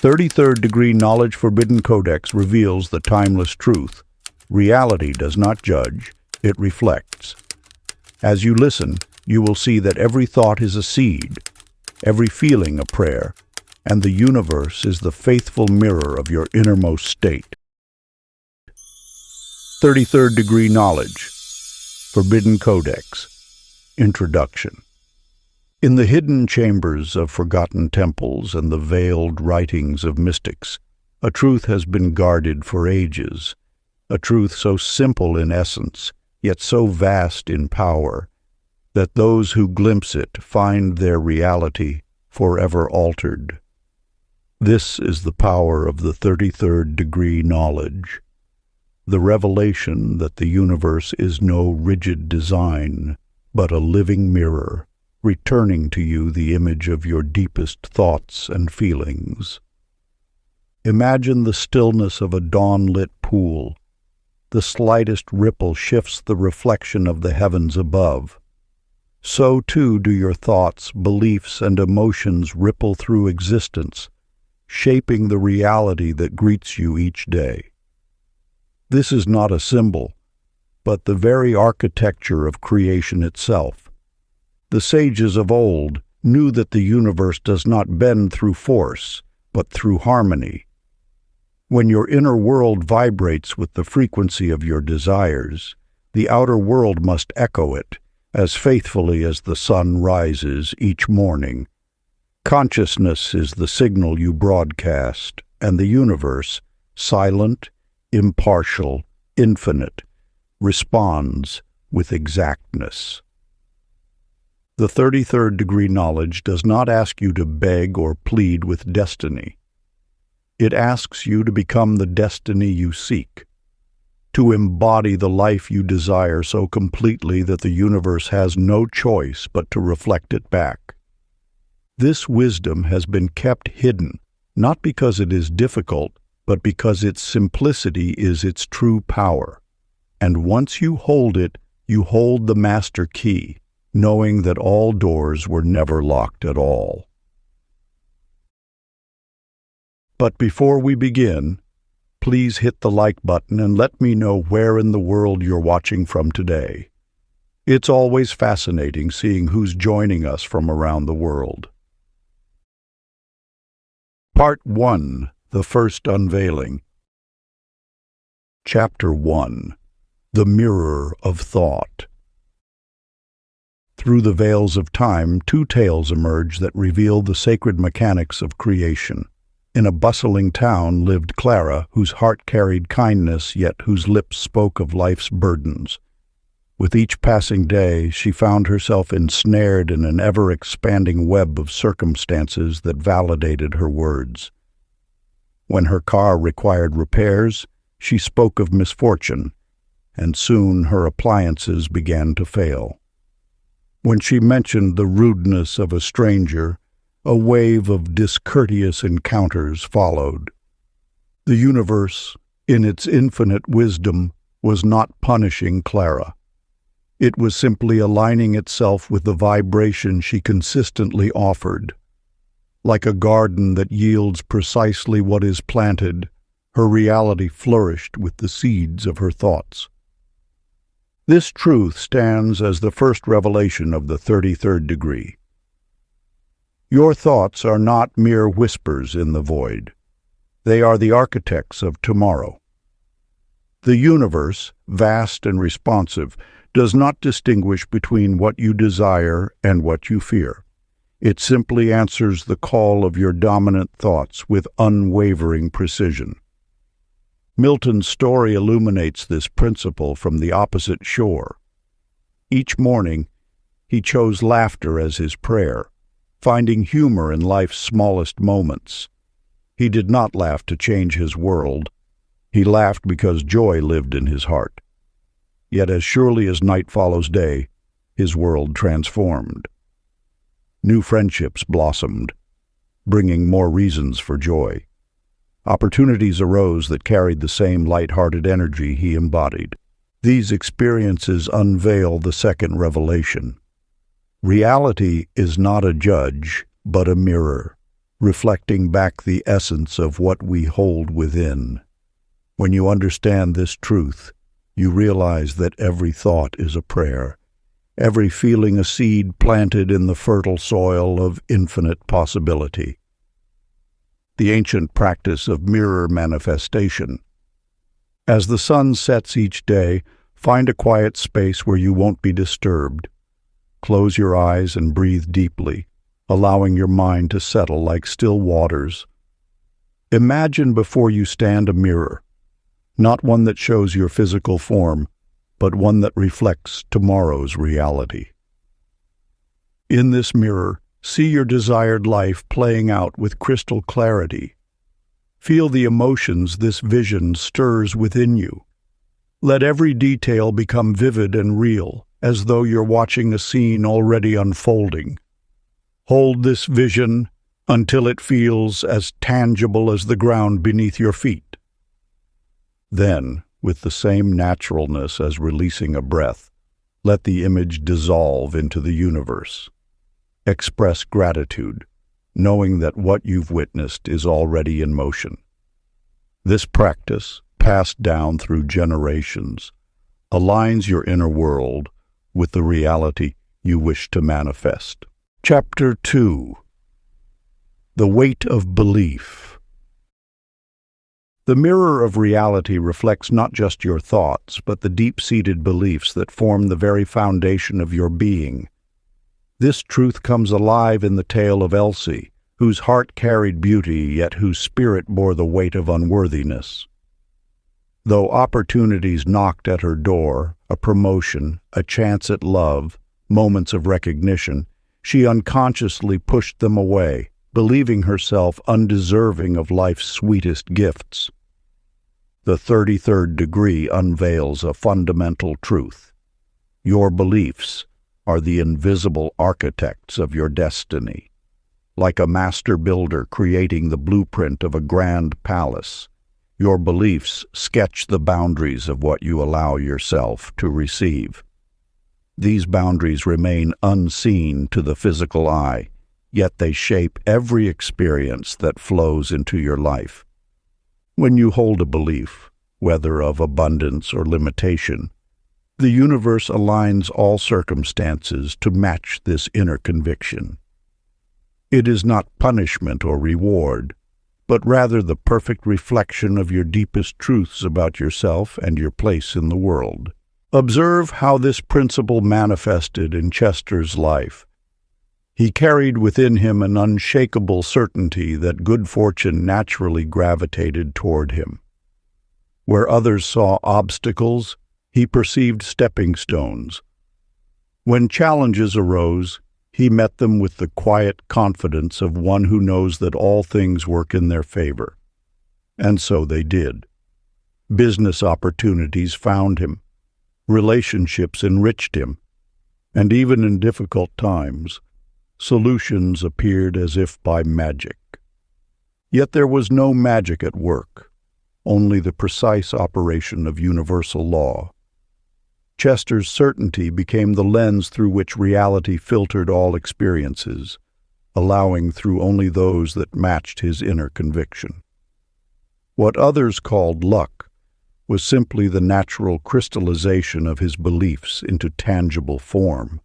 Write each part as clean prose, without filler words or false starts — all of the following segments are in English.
33rd Degree Knowledge Forbidden Codex reveals the timeless truth. Reality does not judge, it reflects. As you listen, you will see that every thought is a seed, every feeling a prayer, and the universe is the faithful mirror of your innermost state. 33rd Degree Knowledge Forbidden Codex Introduction. In the hidden chambers of forgotten temples and the veiled writings of mystics, a truth has been guarded for ages, a truth so simple in essence, yet so vast in power, that those who glimpse it find their reality forever altered. This is the power of the 33rd Degree Knowledge, the revelation that the universe is no rigid design, but a living mirror, returning to you the image of your deepest thoughts and feelings. Imagine the stillness of a dawn-lit pool. The slightest ripple shifts the reflection of the heavens above. So too do your thoughts, beliefs, and emotions ripple through existence, shaping the reality that greets you each day. This is not a symbol, but the very architecture of creation itself. The sages of old knew that the universe does not bend through force, but through harmony. When your inner world vibrates with the frequency of your desires, the outer world must echo it, as faithfully as the sun rises each morning. Consciousness is the signal you broadcast, and the universe, silent, impartial, infinite, responds with exactness. The 33rd Degree Knowledge does not ask you to beg or plead with destiny. It asks you to become the destiny you seek, to embody the life you desire so completely that the universe has no choice but to reflect it back. This wisdom has been kept hidden, not because it is difficult, but because its simplicity is its true power. And once you hold it, you hold the master key, knowing that all doors were never locked at all. But before we begin, please hit the like button and let me know where in the world you're watching from today. It's always fascinating seeing who's joining us from around the world. Part 1. The First Unveiling. Chapter 1. The Mirror of Thought. Through the veils of time, two tales emerge that reveal the sacred mechanics of creation. In a bustling town lived Clara, whose heart carried kindness, yet whose lips spoke of life's burdens. With each passing day, she found herself ensnared in an ever-expanding web of circumstances that validated her words. When her car required repairs, she spoke of misfortune, and soon her appliances began to fail. When she mentioned the rudeness of a stranger, a wave of discourteous encounters followed. The universe, in its infinite wisdom, was not punishing Clara. It was simply aligning itself with the vibration she consistently offered. Like a garden that yields precisely what is planted, her reality flourished with the seeds of her thoughts. This truth stands as the first revelation of the 33rd degree. Your thoughts are not mere whispers in the void. They are the architects of tomorrow. The universe, vast and responsive, does not distinguish between what you desire and what you fear. It simply answers the call of your dominant thoughts with unwavering precision. Milton's story illuminates this principle from the opposite shore. Each morning, he chose laughter as his prayer, finding humor in life's smallest moments. He did not laugh to change his world. He laughed because joy lived in his heart. Yet as surely as night follows day, his world transformed. New friendships blossomed, bringing more reasons for joy. Opportunities arose that carried the same light-hearted energy he embodied. These experiences unveil the second revelation. Reality is not a judge, but a mirror, reflecting back the essence of what we hold within. When you understand this truth, you realize that every thought is a prayer, every feeling a seed planted in the fertile soil of infinite possibility. The ancient practice of mirror manifestation. As the sun sets each day, find a quiet space where you won't be disturbed. Close your eyes and breathe deeply, allowing your mind to settle like still waters. Imagine before you stand a mirror, not one that shows your physical form, but one that reflects tomorrow's reality. In this mirror, see your desired life playing out with crystal clarity. Feel the emotions this vision stirs within you. Let every detail become vivid and real, as though you're watching a scene already unfolding. Hold this vision until it feels as tangible as the ground beneath your feet. Then, with the same naturalness as releasing a breath, let the image dissolve into the universe. Express gratitude, knowing that what you've witnessed is already in motion. This practice, passed down through generations, aligns your inner world with the reality you wish to manifest. Chapter 2. The Weight of Belief. The mirror of reality reflects not just your thoughts, but the deep-seated beliefs that form the very foundation of your being. This truth comes alive in the tale of Elsie, whose heart carried beauty, yet whose spirit bore the weight of unworthiness. Though opportunities knocked at her door, a promotion, a chance at love, moments of recognition, she unconsciously pushed them away, believing herself undeserving of life's sweetest gifts. The 33rd degree unveils a fundamental truth. Your beliefs are the invisible architects of your destiny. Like a master builder creating the blueprint of a grand palace, your beliefs sketch the boundaries of what you allow yourself to receive. These boundaries remain unseen to the physical eye, yet they shape every experience that flows into your life. When you hold a belief, whether of abundance or limitation, the universe aligns all circumstances to match this inner conviction. It is not punishment or reward, but rather the perfect reflection of your deepest truths about yourself and your place in the world. Observe how this principle manifested in Chester's life. He carried within him an unshakable certainty that good fortune naturally gravitated toward him. Where others saw obstacles, he perceived stepping stones. When challenges arose, he met them with the quiet confidence of one who knows that all things work in their favor. And so they did. Business opportunities found him. Relationships enriched him. And even in difficult times, solutions appeared as if by magic. Yet there was no magic at work, only the precise operation of universal law. Chester's certainty became the lens through which reality filtered all experiences, allowing through only those that matched his inner conviction. What others called luck was simply the natural crystallization of his beliefs into tangible form.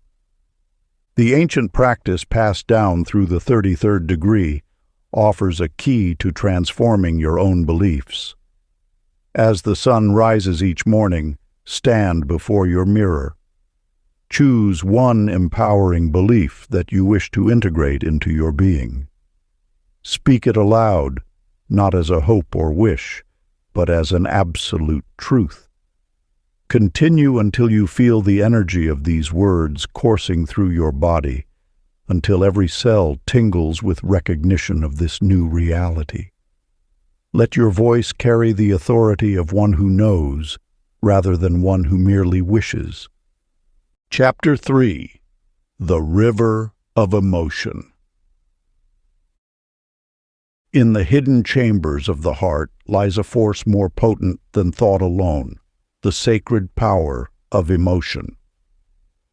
The ancient practice passed down through the 33rd degree offers a key to transforming your own beliefs. As the sun rises each morning, stand before your mirror. Choose one empowering belief that you wish to integrate into your being. Speak it aloud, not as a hope or wish, but as an absolute truth. Continue until you feel the energy of these words coursing through your body, until every cell tingles with recognition of this new reality. Let your voice carry the authority of one who knows, rather than one who merely wishes. Chapter 3. The River of Emotion. In the hidden chambers of the heart lies a force more potent than thought alone, the sacred power of emotion.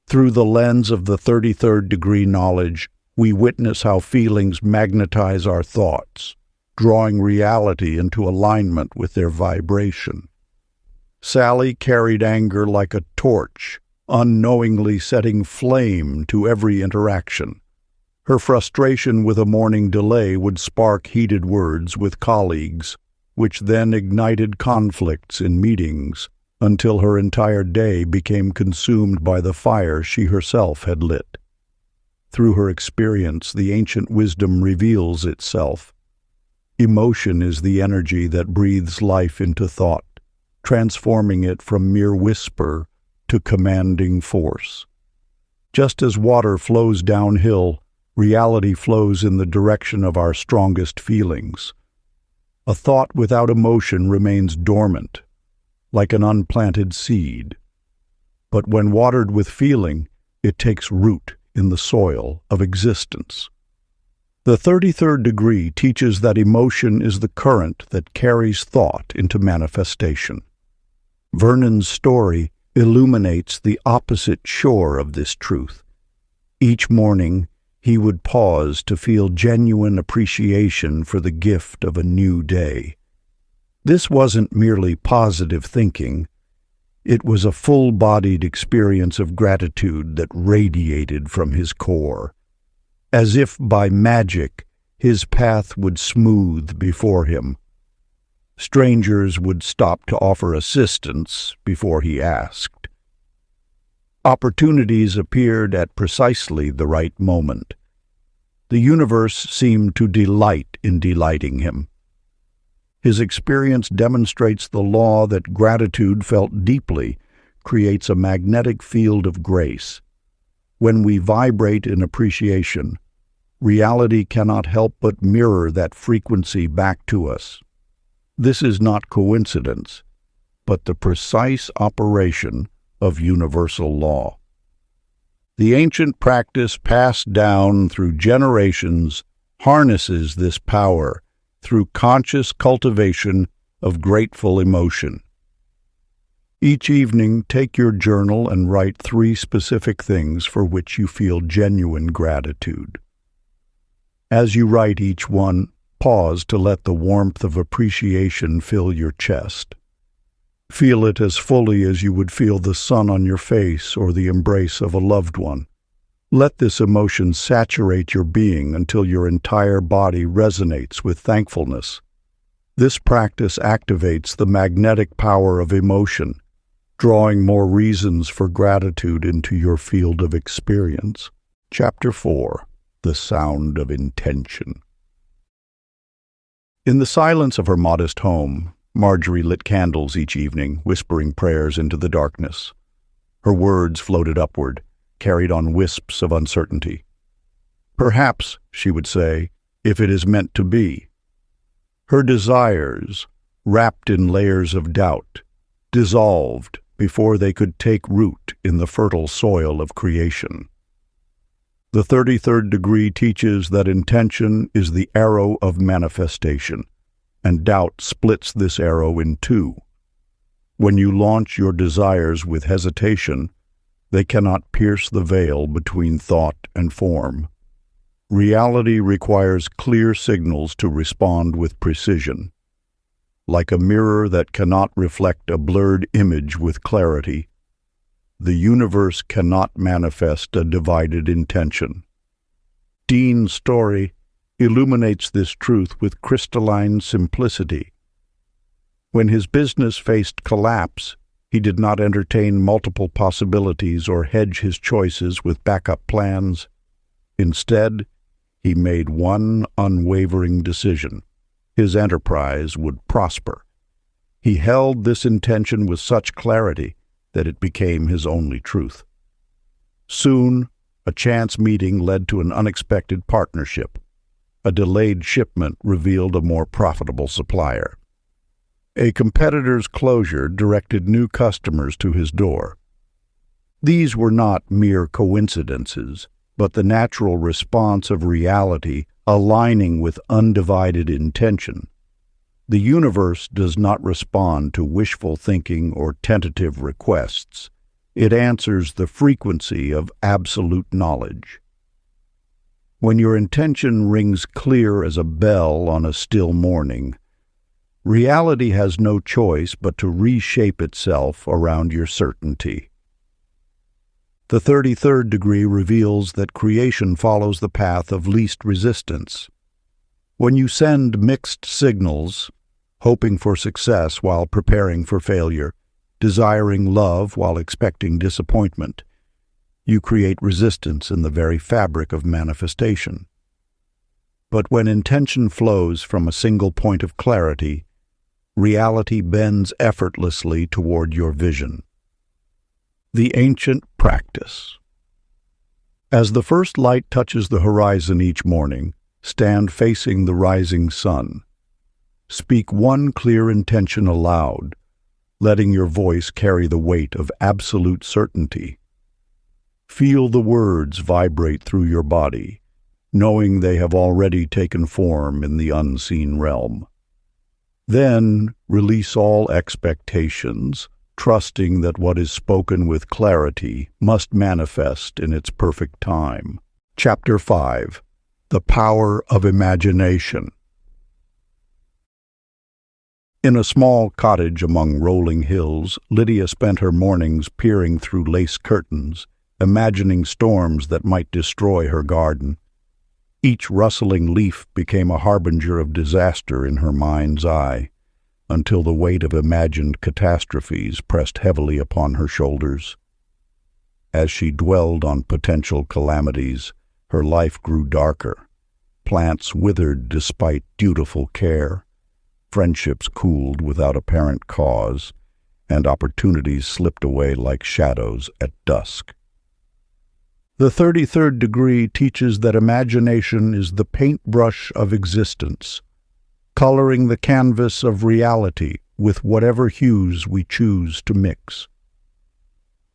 Through the lens of the 33rd degree knowledge, We witness how feelings magnetize our thoughts, drawing reality into alignment with their vibration. Sally carried anger like a torch, unknowingly setting flame to every interaction. Her frustration with a morning delay would spark heated words with colleagues, which then ignited conflicts in meetings until her entire day became consumed by the fire she herself had lit. Through her experience, the ancient wisdom reveals itself. Emotion is the energy that breathes life into thought, transforming it from mere whisper to commanding force. Just as water flows downhill, reality flows in the direction of our strongest feelings. A thought without emotion remains dormant, like an unplanted seed. But when watered with feeling, it takes root in the soil of existence. The 33rd degree teaches that emotion is the current that carries thought into manifestation. Vernon's story illuminates the opposite shore of this truth. Each morning, he would pause to feel genuine appreciation for the gift of a new day. This wasn't merely positive thinking. It was a full-bodied experience of gratitude that radiated from his core. As if by magic, his path would smooth before him. Strangers would stop to offer assistance before he asked. Opportunities appeared at precisely the right moment. The universe seemed to delight in delighting him. His experience demonstrates the law that gratitude felt deeply creates a magnetic field of grace. When we vibrate in appreciation, reality cannot help but mirror that frequency back to us. This is not coincidence, but the precise operation of universal law. The ancient practice passed down through generations harnesses this power through conscious cultivation of grateful emotion. Each evening, take your journal and write 3 specific things for which you feel genuine gratitude. As you write each one, pause to let the warmth of appreciation fill your chest. Feel it as fully as you would feel the sun on your face or the embrace of a loved one. Let this emotion saturate your being until your entire body resonates with thankfulness. This practice activates the magnetic power of emotion, drawing more reasons for gratitude into your field of experience. Chapter 4. The Sound of Intention. In the silence of her modest home, Marjorie lit candles each evening, whispering prayers into the darkness. Her words floated upward, carried on wisps of uncertainty. Perhaps, she would say, if it is meant to be. Her desires, wrapped in layers of doubt, dissolved before they could take root in the fertile soil of creation. The 33rd degree teaches that intention is the arrow of manifestation, and doubt splits this arrow in 2. When you launch your desires with hesitation, they cannot pierce the veil between thought and form. Reality requires clear signals to respond with precision. Like a mirror that cannot reflect a blurred image with clarity, the universe cannot manifest a divided intention. Dean's story illuminates this truth with crystalline simplicity. When his business faced collapse, he did not entertain multiple possibilities or hedge his choices with backup plans. Instead, he made one unwavering decision. His enterprise would prosper. He held this intention with such clarity that it became his only truth. Soon, a chance meeting led to an unexpected partnership. A delayed shipment revealed a more profitable supplier. A competitor's closure directed new customers to his door. These were not mere coincidences, but the natural response of reality aligning with undivided intention. The universe does not respond to wishful thinking or tentative requests. It answers the frequency of absolute knowledge. When your intention rings clear as a bell on a still morning, reality has no choice but to reshape itself around your certainty. The 33rd degree reveals that creation follows the path of least resistance. When you send mixed signals, hoping for success while preparing for failure, desiring love while expecting disappointment, you create resistance in the very fabric of manifestation. But when intention flows from a single point of clarity, reality bends effortlessly toward your vision. The ancient practice. As the first light touches the horizon each morning, stand facing the rising sun. Speak one clear intention aloud, letting your voice carry the weight of absolute certainty. Feel the words vibrate through your body, knowing they have already taken form in the unseen realm. Then release all expectations, trusting that what is spoken with clarity must manifest in its perfect time. Chapter 5. The Power of Imagination. In a small cottage among rolling hills, Lydia spent her mornings peering through lace curtains, imagining storms that might destroy her garden. Each rustling leaf became a harbinger of disaster in her mind's eye, until the weight of imagined catastrophes pressed heavily upon her shoulders. As she dwelled on potential calamities, her life grew darker. Plants withered despite dutiful care, friendships cooled without apparent cause, and opportunities slipped away like shadows at dusk. The 33rd degree teaches that imagination is the paintbrush of existence, coloring the canvas of reality with whatever hues we choose to mix.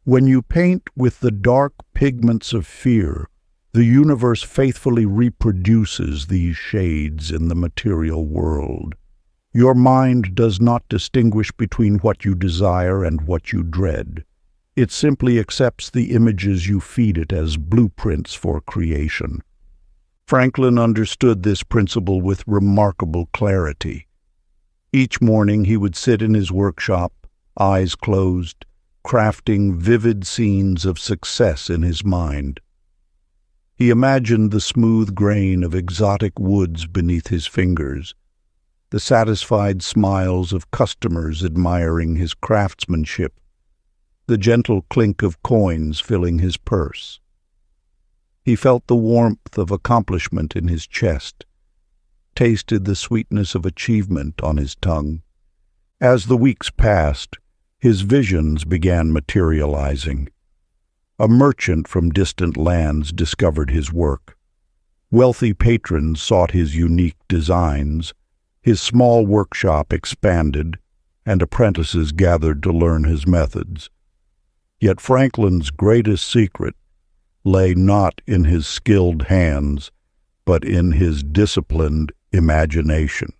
When you paint with the dark pigments of fear, the universe faithfully reproduces these shades in the material world. Your mind does not distinguish between what you desire and what you dread. It simply accepts the images you feed it as blueprints for creation. Franklin understood this principle with remarkable clarity. Each morning he would sit in his workshop, eyes closed, crafting vivid scenes of success in his mind. He imagined the smooth grain of exotic woods beneath his fingers, the satisfied smiles of customers admiring his craftsmanship, the gentle clink of coins filling his purse. He felt the warmth of accomplishment in his chest, tasted the sweetness of achievement on his tongue. As the weeks passed, his visions began materializing. A merchant from distant lands discovered his work. Wealthy patrons sought his unique designs. His small workshop expanded, and apprentices gathered to learn his methods. Yet Franklin's greatest secret lay not in his skilled hands, but in his disciplined imagination.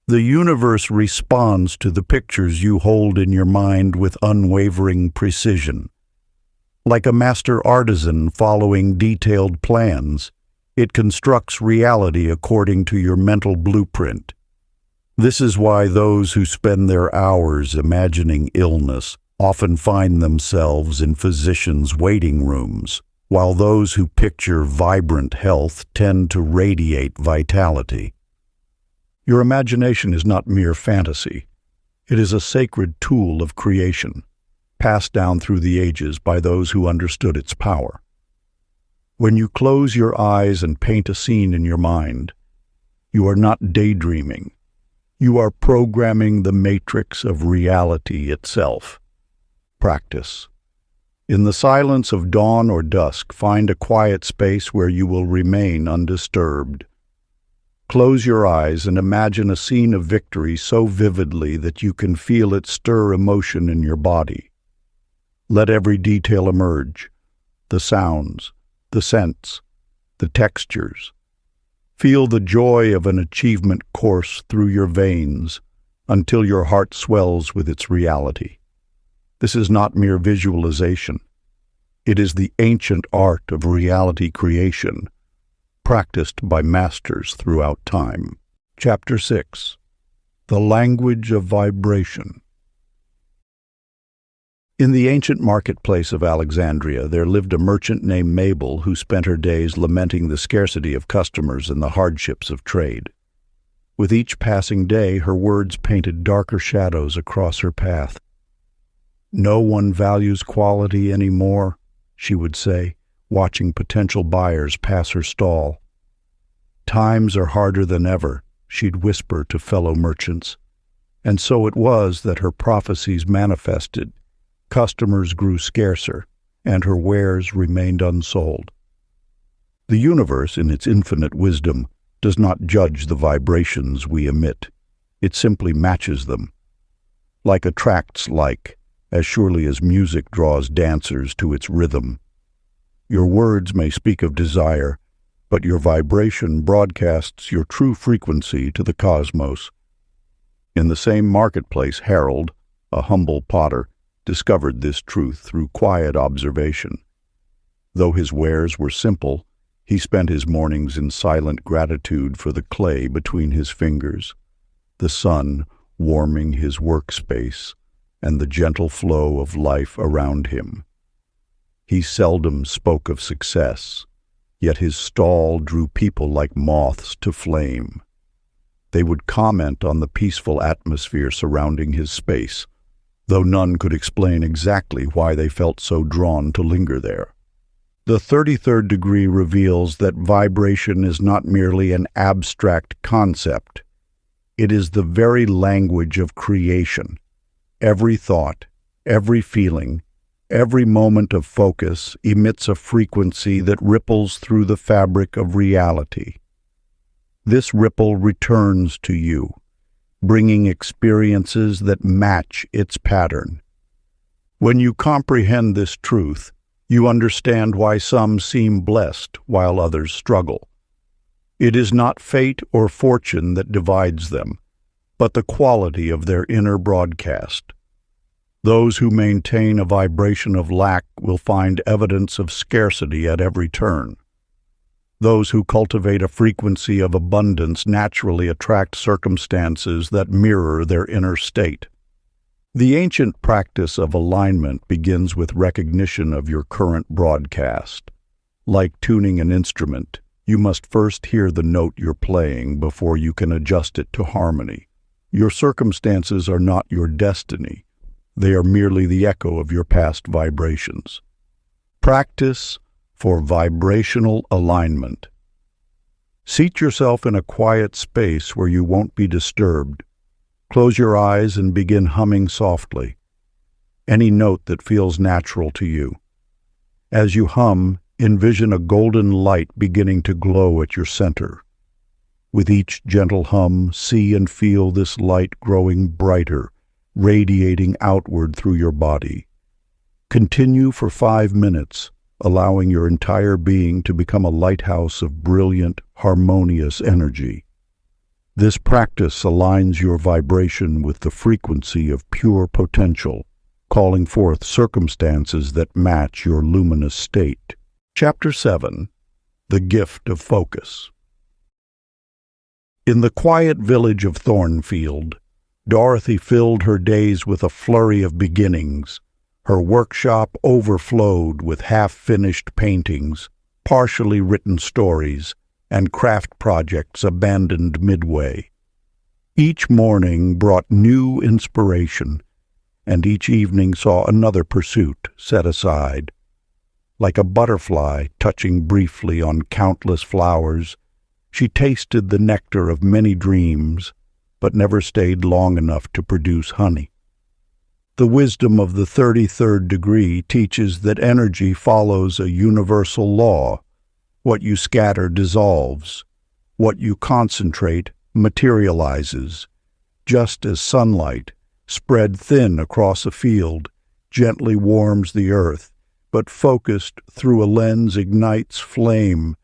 The universe responds to the pictures you hold in your mind with unwavering precision. Like a master artisan following detailed plans, it constructs reality according to your mental blueprint. This is why those who spend their hours imagining illness often find themselves in physicians' waiting rooms, while those who picture vibrant health tend to radiate vitality. Your imagination is not mere fantasy. It is a sacred tool of creation, passed down through the ages by those who understood its power. When you close your eyes and paint a scene in your mind, you are not daydreaming. You are programming the matrix of reality itself. Practice. In the silence of dawn or dusk, find a quiet space where you will remain undisturbed. Close your eyes and imagine a scene of victory so vividly that you can feel it stir emotion in your body. Let every detail emerge: the sounds, the scents, the textures. Feel the joy of an achievement course through your veins until your heart swells with its reality. This is not mere visualization. It is the ancient art of reality creation, practiced by masters throughout time. Chapter 6. The Language of Vibration. In the ancient marketplace of Alexandria, there lived a merchant named Mabel who spent her days lamenting the scarcity of customers and the hardships of trade. With each passing day, her words painted darker shadows across her path. "No one values quality anymore," she would say, watching potential buyers pass her stall. "Times are harder than ever," she'd whisper to fellow merchants. And so it was that her prophecies manifested. Customers grew scarcer, and her wares remained unsold. The universe, in its infinite wisdom, does not judge the vibrations we emit. It simply matches them. Like attracts like, as surely as music draws dancers to its rhythm. Your words may speak of desire, but your vibration broadcasts your true frequency to the cosmos. In the same marketplace, Harold, a humble potter, discovered this truth through quiet observation. Though his wares were simple, he spent his mornings in silent gratitude for the clay between his fingers, the sun warming his workspace, and the gentle flow of life around him. He seldom spoke of success, yet his stall drew people like moths to flame. They would comment on the peaceful atmosphere surrounding his space, though none could explain exactly why they felt so drawn to linger there. The 33rd degree reveals that vibration is not merely an abstract concept. It is the very language of creation. Every thought, every feeling, every moment of focus emits a frequency that ripples through the fabric of reality. This ripple returns to you, bringing experiences that match its pattern. When you comprehend this truth, you understand why some seem blessed while others struggle. It is not fate or fortune that divides them, but the quality of their inner broadcast. Those who maintain a vibration of lack will find evidence of scarcity at every turn. Those who cultivate a frequency of abundance naturally attract circumstances that mirror their inner state. The ancient practice of alignment begins with recognition of your current broadcast. Like tuning an instrument, you must first hear the note you're playing before you can adjust it to harmony. Your circumstances are not your destiny. They are merely the echo of your past vibrations. Practice for vibrational alignment. Seat yourself in a quiet space where you won't be disturbed. Close your eyes and begin humming softly, any note that feels natural to you. As you hum, envision a golden light beginning to glow at your center. With each gentle hum, see and feel this light growing brighter, radiating outward through your body. Continue for 5 minutes, allowing your entire being to become a lighthouse of brilliant, harmonious energy. This practice aligns your vibration with the frequency of pure potential, calling forth circumstances that match your luminous state. Chapter 7. The Gift of Focus. In the quiet village of Thornfield, Dorothy filled her days with a flurry of beginnings. Her workshop overflowed with half-finished paintings, partially written stories, and craft projects abandoned midway. Each morning brought new inspiration, and each evening saw another pursuit set aside. Like a butterfly touching briefly on countless flowers, she tasted the nectar of many dreams, but never stayed long enough to produce honey. The wisdom of the 33rd degree teaches that energy follows a universal law. What you scatter dissolves. What you concentrate materializes. Just as sunlight, spread thin across a field, gently warms the earth, but focused through a lens ignites flame,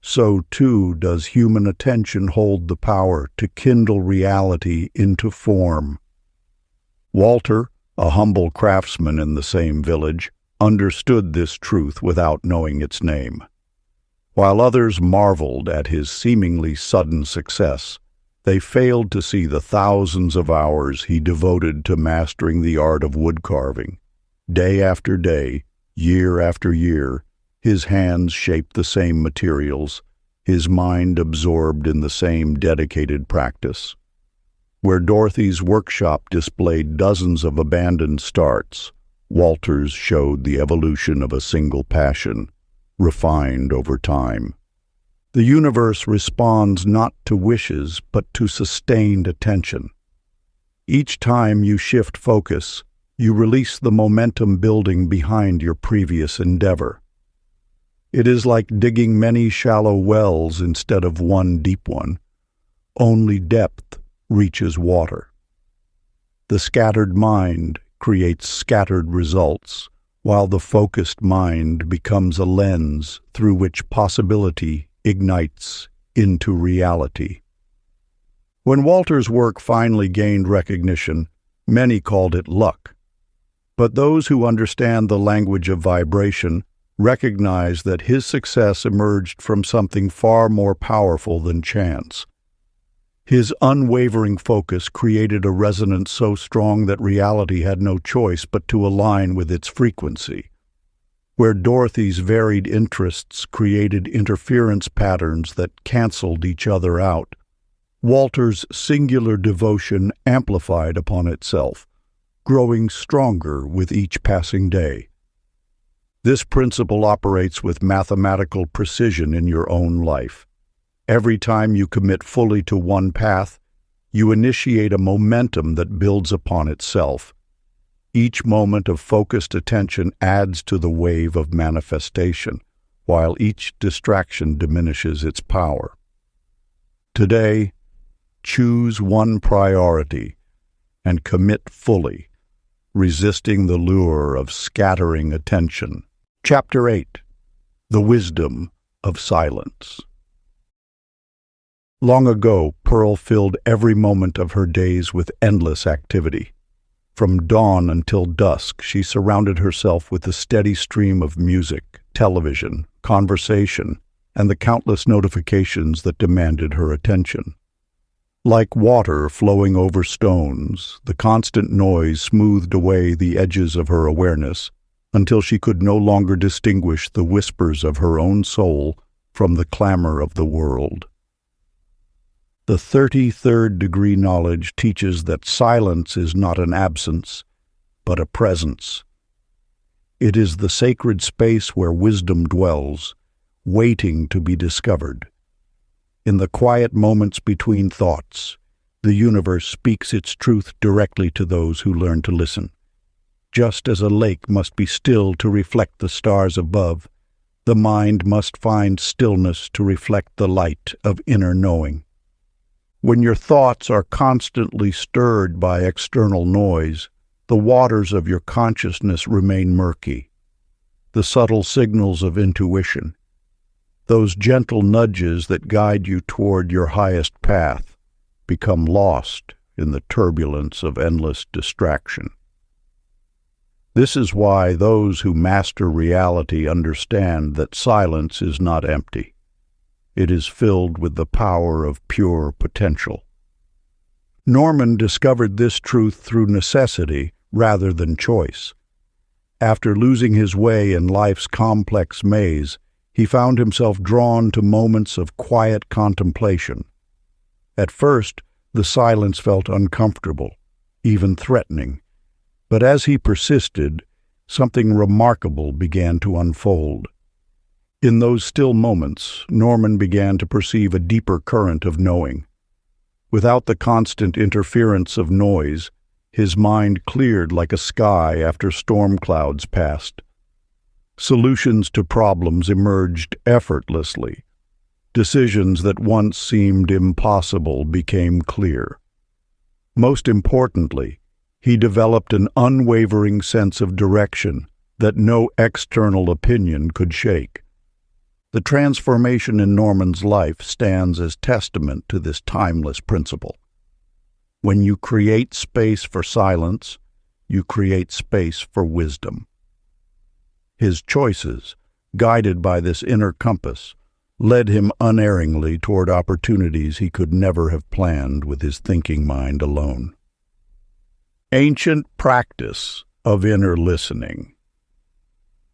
so too does human attention hold the power to kindle reality into form. Walter, a humble craftsman in the same village, understood this truth without knowing its name. While others marveled at his seemingly sudden success, they failed to see the thousands of hours he devoted to mastering the art of wood carving. Day after day, year after year, his hands shaped the same materials, his mind absorbed in the same dedicated practice. Where Dorothy's workshop displayed dozens of abandoned starts, Walter's showed the evolution of a single passion, refined over time. The universe responds not to wishes, but to sustained attention. Each time you shift focus, you release the momentum building behind your previous endeavor. It is like digging many shallow wells instead of one deep one. Only depth reaches water. The scattered mind creates scattered results, while the focused mind becomes a lens through which possibility ignites into reality. When Walter's work finally gained recognition, many called it luck. But those who understand the language of vibration recognize that his success emerged from something far more powerful than chance. His unwavering focus created a resonance so strong that reality had no choice but to align with its frequency. Where Dorothy's varied interests created interference patterns that canceled each other out, Walter's singular devotion amplified upon itself, growing stronger with each passing day. This principle operates with mathematical precision in your own life. Every time you commit fully to one path, you initiate a momentum that builds upon itself. Each moment of focused attention adds to the wave of manifestation, while each distraction diminishes its power. Today, choose one priority and commit fully, resisting the lure of scattering attention. Chapter 8. The Wisdom of Silence. Long ago, Pearl filled every moment of her days with endless activity. From dawn until dusk, she surrounded herself with the steady stream of music, television, conversation, and the countless notifications that demanded her attention. Like water flowing over stones, the constant noise smoothed away the edges of her awareness until she could no longer distinguish the whispers of her own soul from the clamor of the world. The 33rd degree knowledge teaches that silence is not an absence, but a presence. It is the sacred space where wisdom dwells, waiting to be discovered. In the quiet moments between thoughts, the universe speaks its truth directly to those who learn to listen. Just as a lake must be still to reflect the stars above, the mind must find stillness to reflect the light of inner knowing. When your thoughts are constantly stirred by external noise, the waters of your consciousness remain murky. The subtle signals of intuition, those gentle nudges that guide you toward your highest path, become lost in the turbulence of endless distraction. This is why those who master reality understand that silence is not empty. It is filled with the power of pure potential. Norman discovered this truth through necessity rather than choice. After losing his way in life's complex maze, he found himself drawn to moments of quiet contemplation. At first, the silence felt uncomfortable, even threatening. But as he persisted, something remarkable began to unfold. In those still moments, Norman began to perceive a deeper current of knowing. Without the constant interference of noise, his mind cleared like a sky after storm clouds passed. Solutions to problems emerged effortlessly. Decisions that once seemed impossible became clear. Most importantly, he developed an unwavering sense of direction that no external opinion could shake. The transformation in Norman's life stands as testament to this timeless principle. When you create space for silence, you create space for wisdom. His choices, guided by this inner compass, led him unerringly toward opportunities he could never have planned with his thinking mind alone. Ancient practice of inner listening.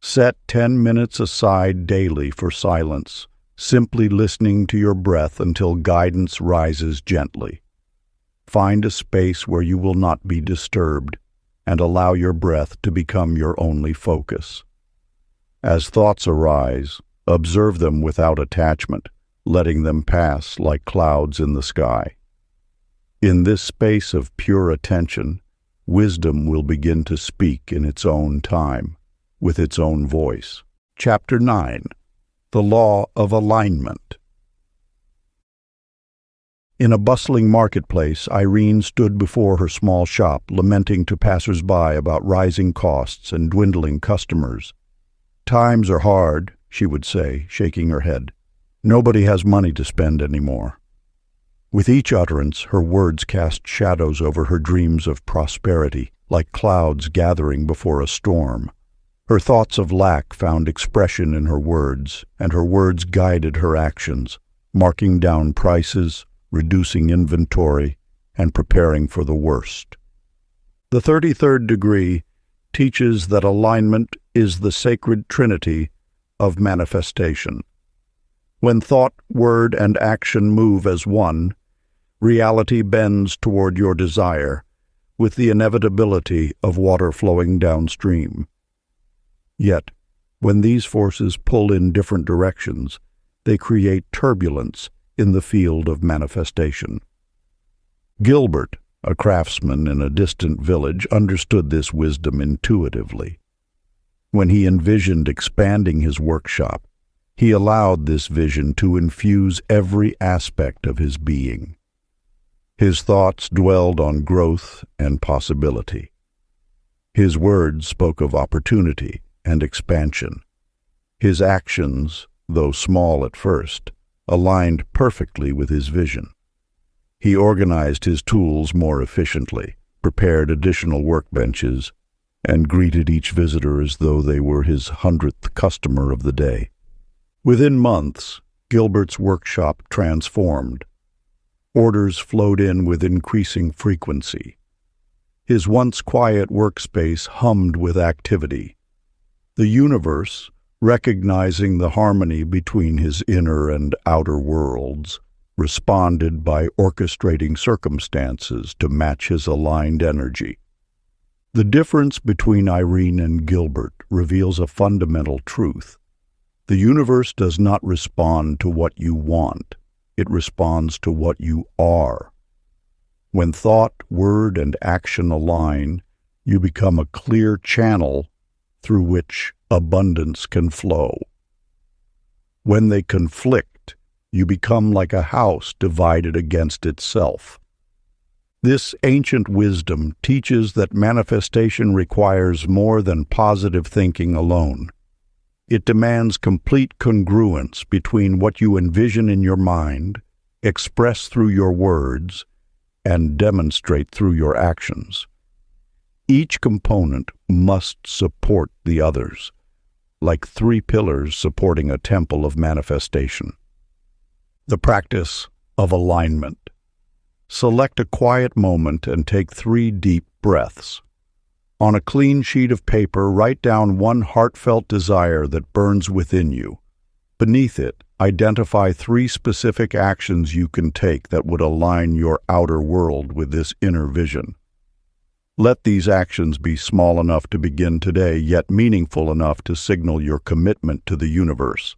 Set 10 minutes aside daily for silence, simply listening to your breath until guidance rises gently. Find a space where you will not be disturbed, and allow your breath to become your only focus. As thoughts arise, observe them without attachment, letting them pass like clouds in the sky. In this space of pure attention, wisdom will begin to speak in its own time, with its own voice. Chapter 9. The Law of Alignment. In a bustling marketplace, Irene stood before her small shop, lamenting to passers-by about rising costs and dwindling customers. "Times are hard," she would say, shaking her head. "Nobody has money to spend anymore." With each utterance, her words cast shadows over her dreams of prosperity, like clouds gathering before a storm. Her thoughts of lack found expression in her words, and her words guided her actions, marking down prices, reducing inventory, and preparing for the worst. The 33rd degree teaches that alignment is the sacred trinity of manifestation. When thought, word, and action move as one, reality bends toward your desire, with the inevitability of water flowing downstream. Yet, when these forces pull in different directions, they create turbulence in the field of manifestation. Gilbert, a craftsman in a distant village, understood this wisdom intuitively. When he envisioned expanding his workshop, he allowed this vision to infuse every aspect of his being. His thoughts dwelled on growth and possibility. His words spoke of opportunity and expansion. His actions, though small at first, aligned perfectly with his vision. He organized his tools more efficiently, prepared additional workbenches, and greeted each visitor as though they were his 100th customer of the day. Within months, Gilbert's workshop transformed. Orders flowed in with increasing frequency. His once quiet workspace hummed with activity. The universe, recognizing the harmony between his inner and outer worlds, responded by orchestrating circumstances to match his aligned energy. The difference between Irene and Gilbert reveals a fundamental truth. The universe does not respond to what you want. It responds to what you are. When thought, word, and action align, you become a clear channel through which abundance can flow. When they conflict, you become like a house divided against itself. This ancient wisdom teaches that manifestation requires more than positive thinking alone. It demands complete congruence between what you envision in your mind, express through your words, and demonstrate through your actions. Each component must support the others, like 3 pillars supporting a temple of manifestation. The practice of alignment. Select a quiet moment and take 3 deep breaths. On a clean sheet of paper, write down one heartfelt desire that burns within you. Beneath it, identify 3 specific actions you can take that would align your outer world with this inner vision. Let these actions be small enough to begin today, yet meaningful enough to signal your commitment to the universe.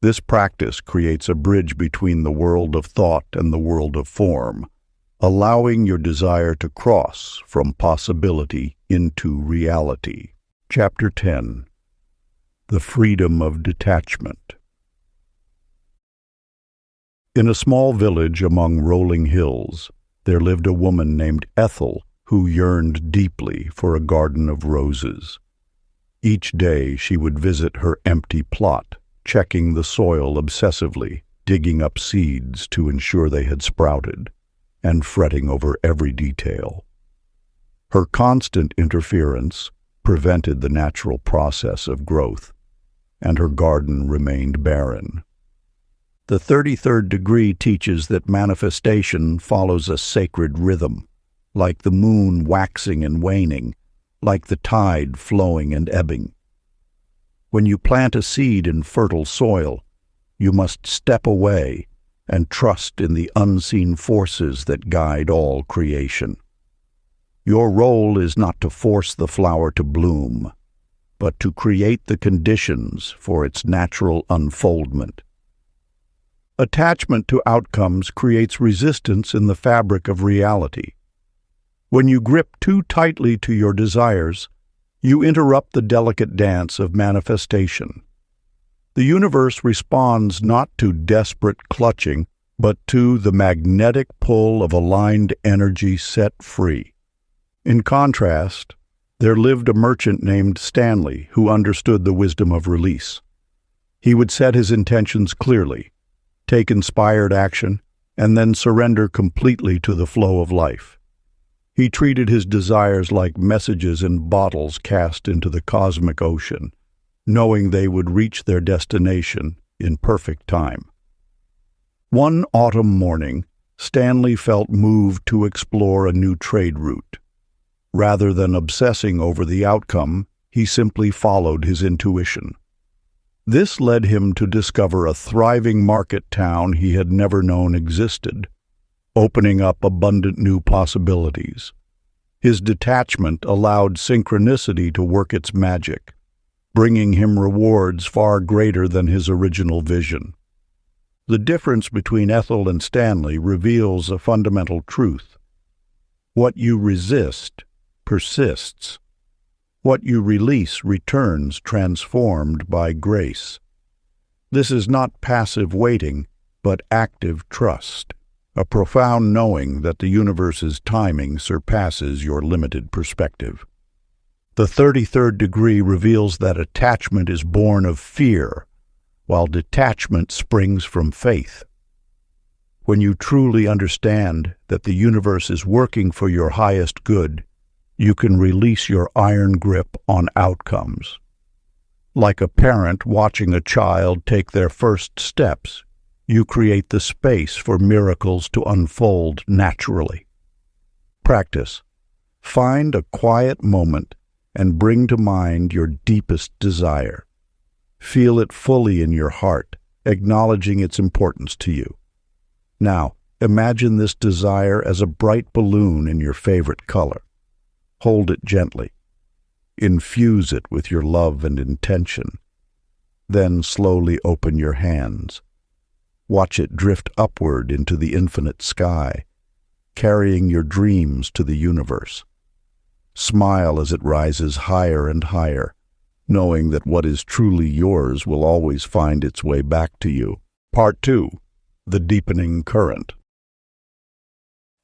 This practice creates a bridge between the world of thought and the world of form, allowing your desire to cross from possibility into reality. Chapter 10. The Freedom of Detachment. In a small village among rolling hills, there lived a woman named Ethel who yearned deeply for a garden of roses. Each day she would visit her empty plot, checking the soil obsessively, digging up seeds to ensure they had sprouted, and fretting over every detail. Her constant interference prevented the natural process of growth. and her garden remained barren. The 33rd degree teaches that manifestation follows a sacred rhythm, like the moon waxing and waning, like the tide flowing and ebbing. When you plant a seed in fertile soil, you must step away and trust in the unseen forces that guide all creation. Your role is not to force the flower to bloom, but to create the conditions for its natural unfoldment. Attachment to outcomes creates resistance in the fabric of reality. When you grip too tightly to your desires, you interrupt the delicate dance of manifestation. The universe responds not to desperate clutching, but to the magnetic pull of aligned energy set free. In contrast, there lived a merchant named Stanley who understood the wisdom of release. He would set his intentions clearly, take inspired action, and then surrender completely to the flow of life. He treated his desires like messages in bottles cast into the cosmic ocean, knowing they would reach their destination in perfect time. One autumn morning, Stanley felt moved to explore a new trade route. Rather than obsessing over the outcome, he simply followed his intuition. This led him to discover a thriving market town he had never known existed, opening up abundant new possibilities. His detachment allowed synchronicity to work its magic, bringing him rewards far greater than his original vision. The difference between Ethel and Stanley reveals a fundamental truth. What you resist persists. What you release returns transformed by grace. This is not passive waiting, but active trust, a profound knowing that the universe's timing surpasses your limited perspective. The 33rd degree reveals that attachment is born of fear, while detachment springs from faith. When you truly understand that the universe is working for your highest good, you can release your iron grip on outcomes. Like a parent watching a child take their first steps, you create the space for miracles to unfold naturally. Practice. Find a quiet moment and bring to mind your deepest desire. Feel it fully in your heart, acknowledging its importance to you. Now, imagine this desire as a bright balloon in your favorite color. Hold it gently. Infuse it with your love and intention. Then slowly open your hands. Watch it drift upward into the infinite sky, carrying your dreams to the universe. Smile as it rises higher and higher, knowing that what is truly yours will always find its way back to you. Part 2. The Deepening Current.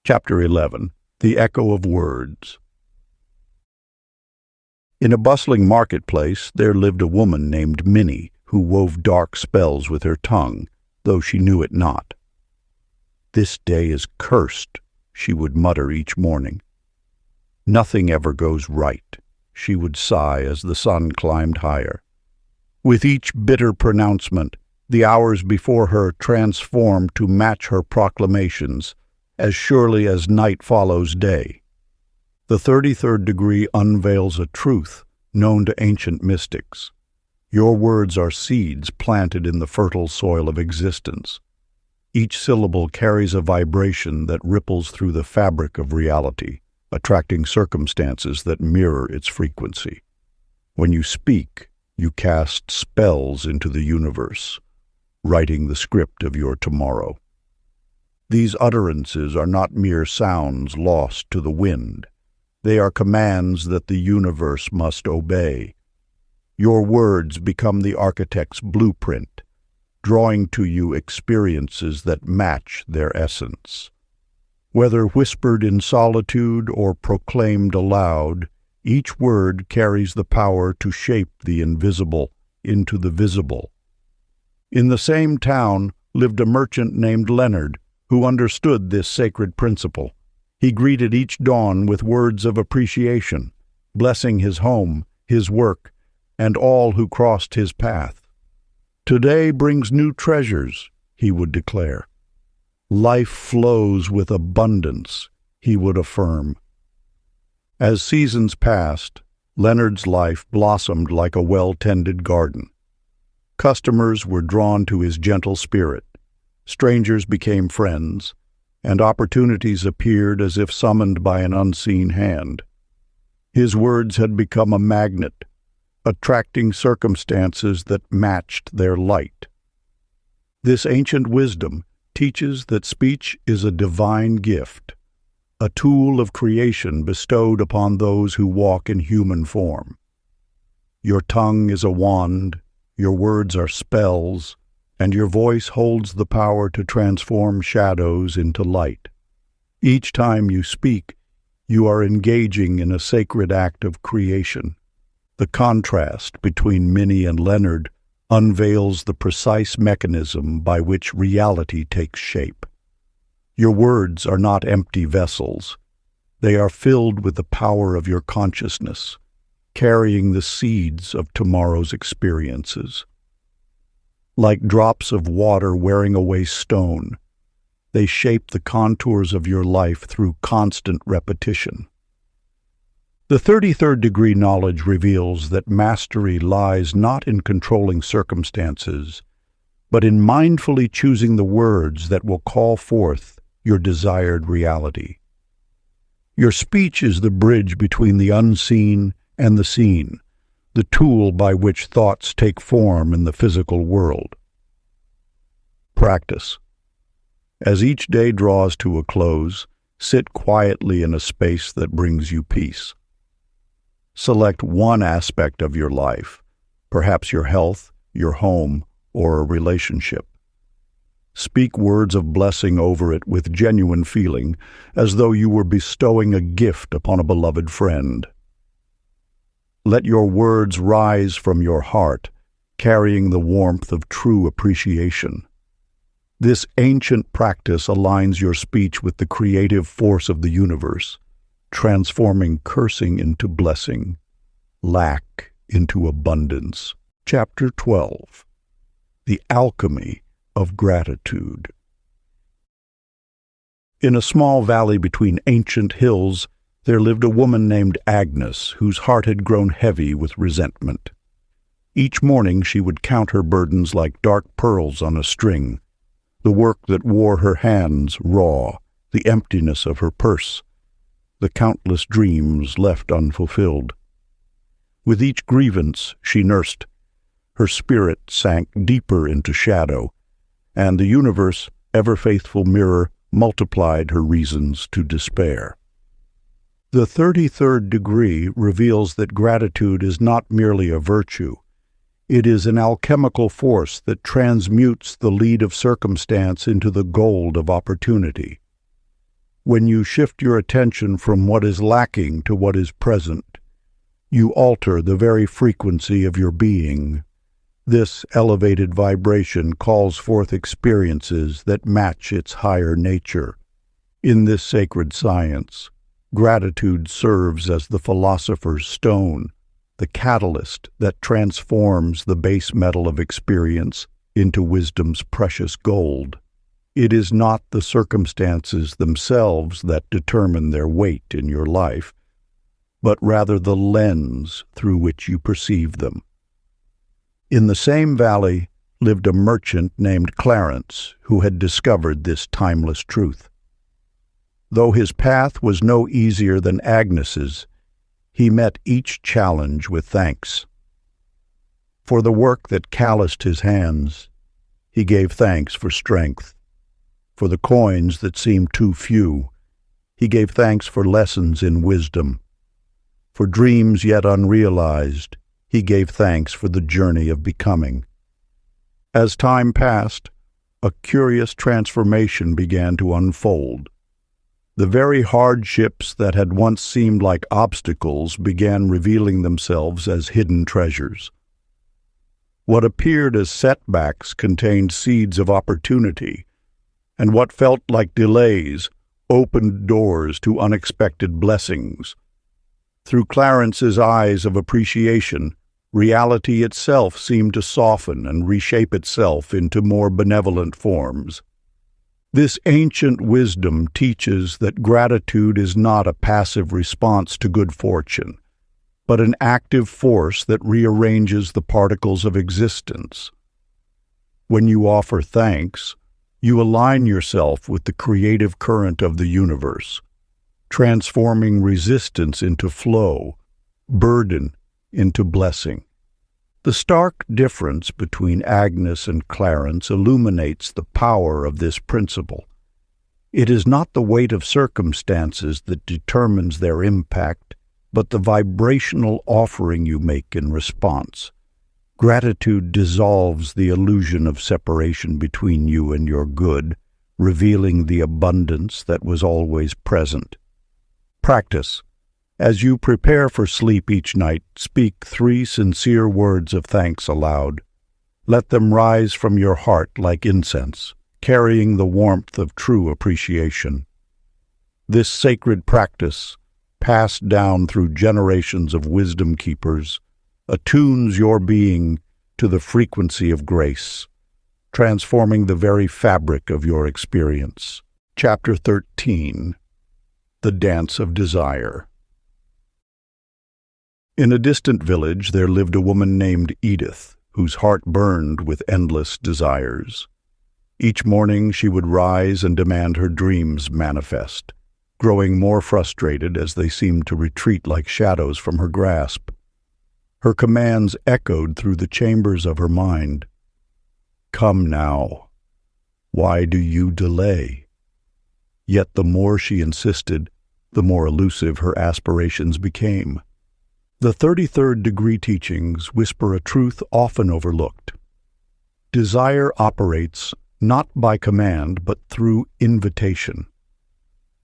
Chapter 11. The Echo of Words. In a bustling marketplace, there lived a woman named Minnie who wove dark spells with her tongue, though she knew it not. "This day is cursed," she would mutter each morning. "Nothing ever goes right," she would sigh as the sun climbed higher. With each bitter pronouncement, the hours before her transformed to match her proclamations, as surely as night follows day. The 33rd degree unveils a truth known to ancient mystics. Your words are seeds planted in the fertile soil of existence. Each syllable carries a vibration that ripples through the fabric of reality, attracting circumstances that mirror its frequency. When you speak, you cast spells into the universe, writing the script of your tomorrow. These utterances are not mere sounds lost to the wind. They are commands that the universe must obey. Your words become the architect's blueprint, drawing to you experiences that match their essence. Whether whispered in solitude or proclaimed aloud, each word carries the power to shape the invisible into the visible. In the same town lived a merchant named Leonard, who understood this sacred principle. He greeted each dawn with words of appreciation, blessing his home, his work, and all who crossed his path. "Today brings new treasures," he would declare. "Life flows with abundance," he would affirm. As seasons passed, Leonard's life blossomed like a well-tended garden. Customers were drawn to his gentle spirit, strangers became friends, and opportunities appeared as if summoned by an unseen hand. His words had become a magnet, attracting circumstances that matched their light. This ancient wisdom teaches that speech is a divine gift, a tool of creation bestowed upon those who walk in human form. Your tongue is a wand, your words are spells, and your voice holds the power to transform shadows into light. Each time you speak, you are engaging in a sacred act of creation. The contrast between Minnie and Leonard unveils the precise mechanism by which reality takes shape. Your words are not empty vessels. They are filled with the power of your consciousness, carrying the seeds of tomorrow's experiences. Like drops of water wearing away stone, they shape the contours of your life through constant repetition. The 33rd degree knowledge reveals that mastery lies not in controlling circumstances, but in mindfully choosing the words that will call forth your desired reality. Your speech is the bridge between the unseen and the seen, the tool by which thoughts take form in the physical world. Practice. As each day draws to a close, sit quietly in a space that brings you peace. Select one aspect of your life, perhaps your health, your home, or a relationship. Speak words of blessing over it with genuine feeling, as though you were bestowing a gift upon a beloved friend. Let your words rise from your heart, carrying the warmth of true appreciation. This ancient practice aligns your speech with the creative force of the universe, transforming cursing into blessing, lack into abundance. Chapter 12. The Alchemy of Gratitude. In a small valley between ancient hills, there lived a woman named Agnes, whose heart had grown heavy with resentment. Each morning she would count her burdens like dark pearls on a string, the work that wore her hands raw, the emptiness of her purse, the countless dreams left unfulfilled. With each grievance she nursed, her spirit sank deeper into shadow, and the universe, ever-faithful mirror, multiplied her reasons to despair. The 33rd degree reveals that gratitude is not merely a virtue. It is an alchemical force that transmutes the lead of circumstance into the gold of opportunity. When you shift your attention from what is lacking to what is present, you alter the very frequency of your being. This elevated vibration calls forth experiences that match its higher nature. In this sacred science, gratitude serves as the philosopher's stone, the catalyst that transforms the base metal of experience into wisdom's precious gold. It is not the circumstances themselves that determine their weight in your life, but rather the lens through which you perceive them. In the same valley lived a merchant named Clarence who had discovered this timeless truth. Though his path was no easier than Agnes's, he met each challenge with thanks. For the work that calloused his hands, he gave thanks for strength. For the coins that seemed too few, he gave thanks for lessons in wisdom. For dreams yet unrealized, he gave thanks for the journey of becoming. As time passed, a curious transformation began to unfold. The very hardships that had once seemed like obstacles began revealing themselves as hidden treasures. What appeared as setbacks contained seeds of opportunity, and what felt like delays opened doors to unexpected blessings. Through Clarence's eyes of appreciation, Reality itself seemed to soften and reshape itself into more benevolent forms. This ancient wisdom teaches that gratitude is not a passive response to good fortune, but an active force that rearranges the particles of existence. When you offer thanks, you align yourself with the creative current of the universe, transforming resistance into flow, burden into blessing. The stark difference between Agnes and Clarence illuminates the power of this principle. It is not the weight of circumstances that determines their impact, but the vibrational offering you make in response. Gratitude dissolves the illusion of separation between you and your good, revealing the abundance that was always present. Practice. As you prepare for sleep each night, speak 3 sincere words of thanks aloud. Let them rise from your heart like incense, carrying the warmth of true appreciation. This sacred practice, passed down through generations of wisdom keepers, attunes your being to the frequency of grace, transforming the very fabric of your experience. Chapter 13. The Dance of Desire. In a distant village there lived a woman named Edith, whose heart burned with endless desires. Each morning she would rise and demand her dreams manifest, growing more frustrated as they seemed to retreat like shadows from her grasp. Her commands echoed through the chambers of her mind. "Come now. Why do you delay?" Yet the more she insisted, the more elusive her aspirations became. The 33rd degree teachings whisper a truth often overlooked. Desire operates not by command but through invitation.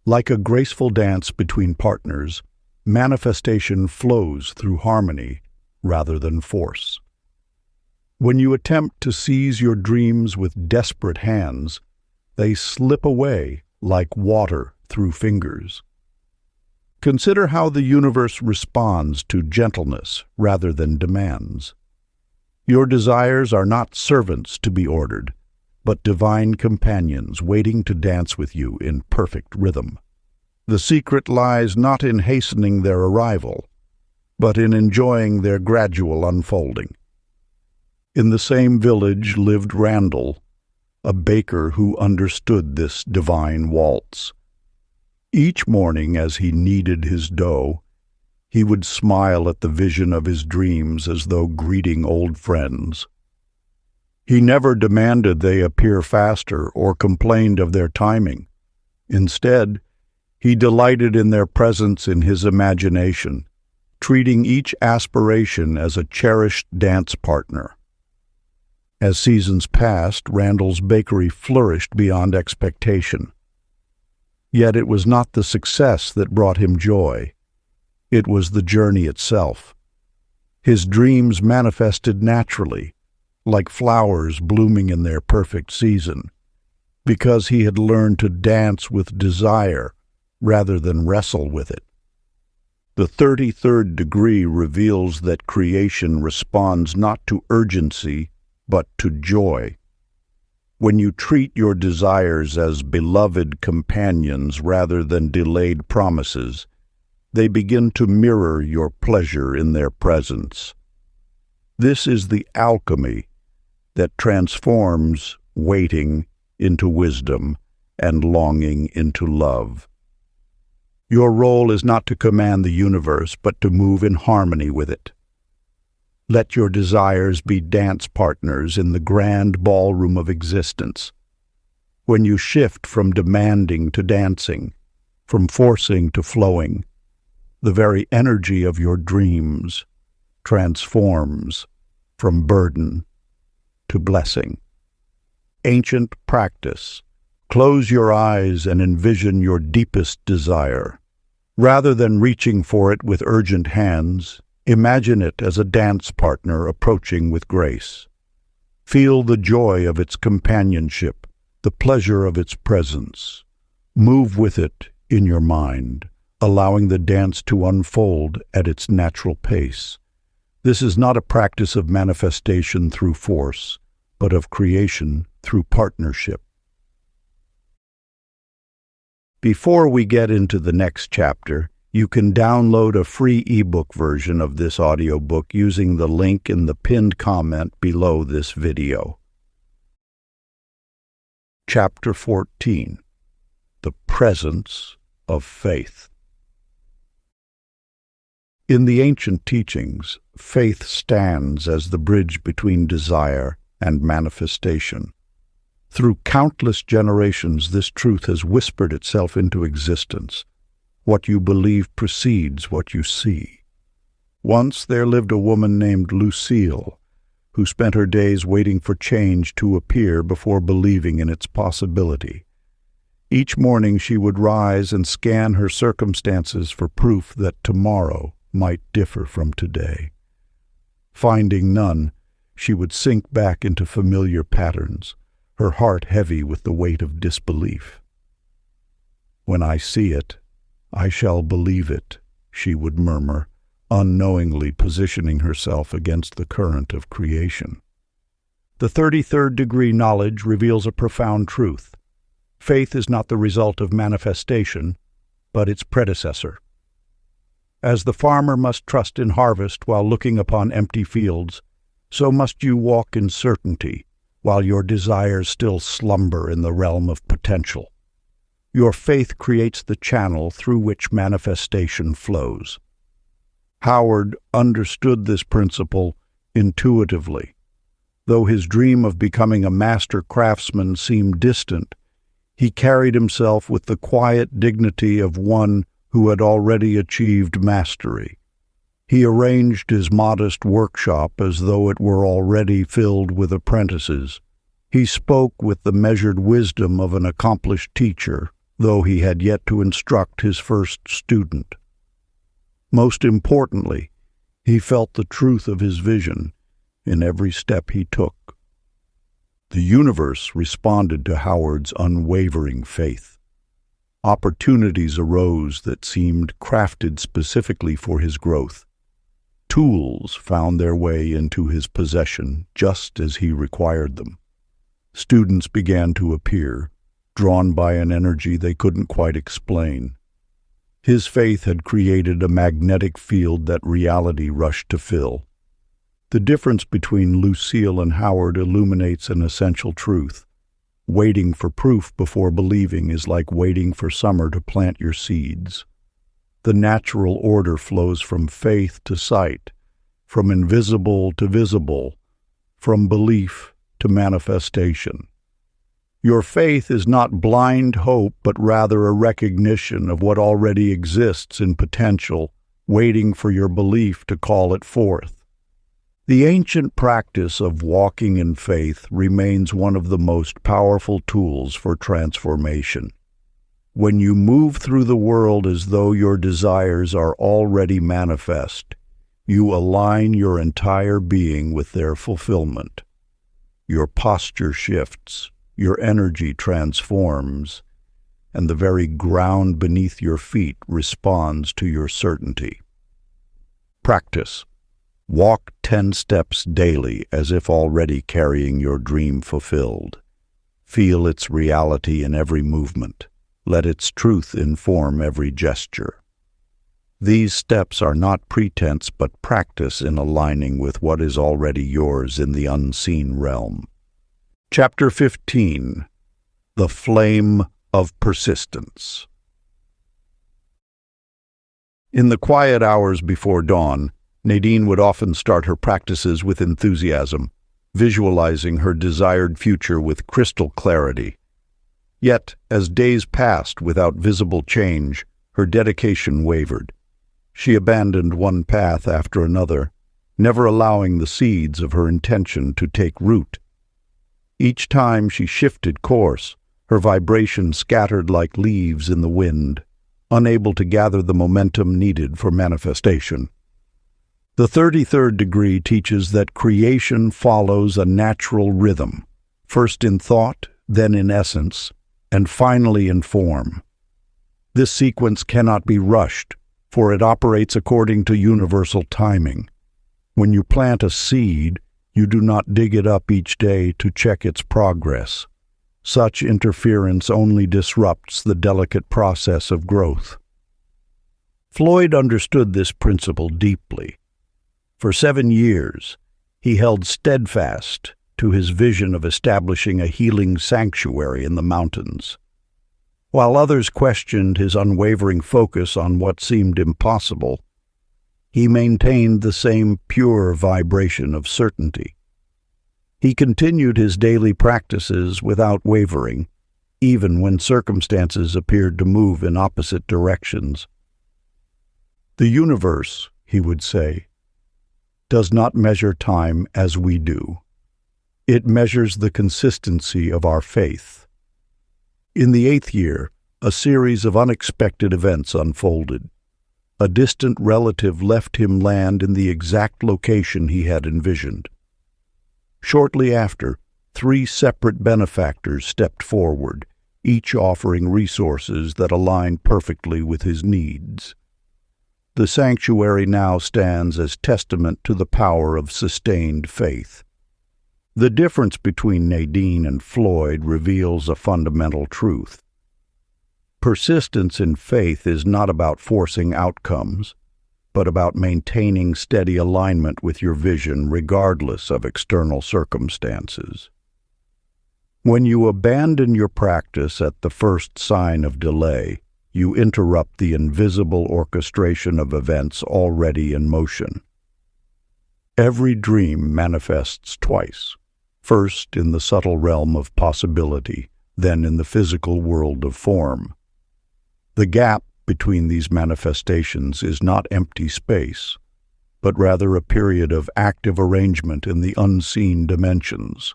Like a graceful dance between partners, manifestation flows through harmony rather than force. When you attempt to seize your dreams with desperate hands, they slip away like water through fingers. Consider how the universe responds to gentleness rather than demands. Your desires are not servants to be ordered, but divine companions waiting to dance with you in perfect rhythm. The secret lies not in hastening their arrival, but in enjoying their gradual unfolding. In the same village lived Randall, a baker who understood this divine waltz. Each morning as he kneaded his dough, he would smile at the vision of his dreams as though greeting old friends. He never demanded they appear faster or complained of their timing. Instead, he delighted in their presence in his imagination, treating each aspiration as a cherished dance partner. As seasons passed, Randall's bakery flourished beyond expectation. Yet it was not the success that brought him joy. It was the journey itself. His dreams manifested naturally, like flowers blooming in their perfect season, because he had learned to dance with desire rather than wrestle with it. The 33rd degree reveals that creation responds not to urgency, but to joy. When you treat your desires as beloved companions rather than delayed promises, they begin to mirror your pleasure in their presence. This is the alchemy that transforms waiting into wisdom and longing into love. Your role is not to command the universe, but to move in harmony with it. Let your desires be dance partners in the grand ballroom of existence. When you shift from demanding to dancing, from forcing to flowing, the very energy of your dreams transforms from burden to blessing. Ancient practice. Close your eyes and envision your deepest desire. Rather than reaching for it with urgent hands, imagine it as a dance partner approaching with grace. Feel the joy of its companionship, the pleasure of its presence. Move with it in your mind, allowing the dance to unfold at its natural pace. This is not a practice of manifestation through force, but of creation through partnership. Before we get into the next chapter, you can download a free ebook version of this audiobook using the link in the pinned comment below this video. Chapter 14. The Presence of Faith. In the ancient teachings, faith stands as the bridge between desire and manifestation. Through countless generations, this truth has whispered itself into existence. What you believe precedes what you see. Once there lived a woman named Lucille, who spent her days waiting for change to appear before believing in its possibility. Each morning she would rise and scan her circumstances for proof that tomorrow might differ from today. Finding none, she would sink back into familiar patterns, her heart heavy with the weight of disbelief. "When I see it, I shall believe it," she would murmur, unknowingly positioning herself against the current of creation. The 33rd degree knowledge reveals a profound truth. Faith is not the result of manifestation, but its predecessor. As the farmer must trust in harvest while looking upon empty fields, so must you walk in certainty while your desires still slumber in the realm of potential. Your faith creates the channel through which manifestation flows. Howard understood this principle intuitively. Though his dream of becoming a master craftsman seemed distant, he carried himself with the quiet dignity of one who had already achieved mastery. He arranged his modest workshop as though it were already filled with apprentices. He spoke with the measured wisdom of an accomplished teacher, though he had yet to instruct his first student. Most importantly, he felt the truth of his vision in every step he took. The universe responded to Howard's unwavering faith. Opportunities arose that seemed crafted specifically for his growth. Tools found their way into his possession just as he required them. Students began to appear, drawn by an energy they couldn't quite explain. His faith had created a magnetic field that reality rushed to fill. The difference between Lucille and Howard illuminates an essential truth. Waiting for proof before believing is like waiting for summer to plant your seeds. The natural order flows from faith to sight, from invisible to visible, from belief to manifestation. Your faith is not blind hope, but rather a recognition of what already exists in potential, waiting for your belief to call it forth. The ancient practice of walking in faith remains one of the most powerful tools for transformation. When you move through the world as though your desires are already manifest, you align your entire being with their fulfillment. Your posture shifts, your energy transforms, and the very ground beneath your feet responds to your certainty. Practice. Walk 10 steps daily as if already carrying your dream fulfilled. Feel its reality in every movement. Let its truth inform every gesture. These steps are not pretense but practice in aligning with what is already yours in the unseen realm. Chapter 15. The Flame of Persistence. In the quiet hours before dawn, Nadine would often start her practices with enthusiasm, visualizing her desired future with crystal clarity. Yet, as days passed without visible change, her dedication wavered. She abandoned one path after another, never allowing the seeds of her intention to take root. Each time she shifted course, her vibration scattered like leaves in the wind, unable to gather the momentum needed for manifestation. The 33rd degree teaches that creation follows a natural rhythm, first in thought, then in essence, and finally in form. This sequence cannot be rushed, for it operates according to universal timing. When you plant a seed, you do not dig it up each day to check its progress. Such interference only disrupts the delicate process of growth. Floyd understood this principle deeply. For 7 years, he held steadfast to his vision of establishing a healing sanctuary in the mountains. While others questioned his unwavering focus on what seemed impossible, he maintained the same pure vibration of certainty. He continued his daily practices without wavering, even when circumstances appeared to move in opposite directions. The universe, he would say, does not measure time as we do. It measures the consistency of our faith. In the 8th year, a series of unexpected events unfolded. A distant relative left him land in the exact location he had envisioned. Shortly after, 3 separate benefactors stepped forward, each offering resources that aligned perfectly with his needs. The sanctuary now stands as testament to the power of sustained faith. The difference between Nadine and Floyd reveals a fundamental truth. Persistence in faith is not about forcing outcomes, but about maintaining steady alignment with your vision regardless of external circumstances. When you abandon your practice at the first sign of delay, you interrupt the invisible orchestration of events already in motion. Every dream manifests twice, first in the subtle realm of possibility, then in the physical world of form. The gap between these manifestations is not empty space, but rather a period of active arrangement in the unseen dimensions.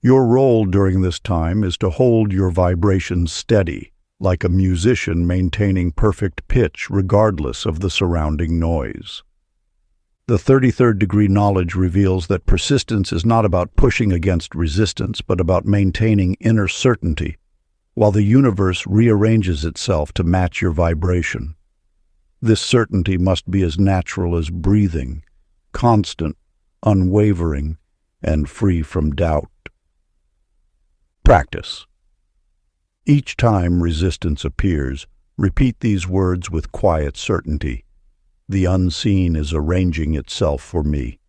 Your role during this time is to hold your vibrations steady, like a musician maintaining perfect pitch regardless of the surrounding noise. The 33rd degree knowledge reveals that persistence is not about pushing against resistance, but about maintaining inner certainty, while the universe rearranges itself to match your vibration. This certainty must be as natural as breathing, constant, unwavering, and free from doubt. Practice. Each time resistance appears, repeat these words with quiet certainty. The unseen is arranging itself for me.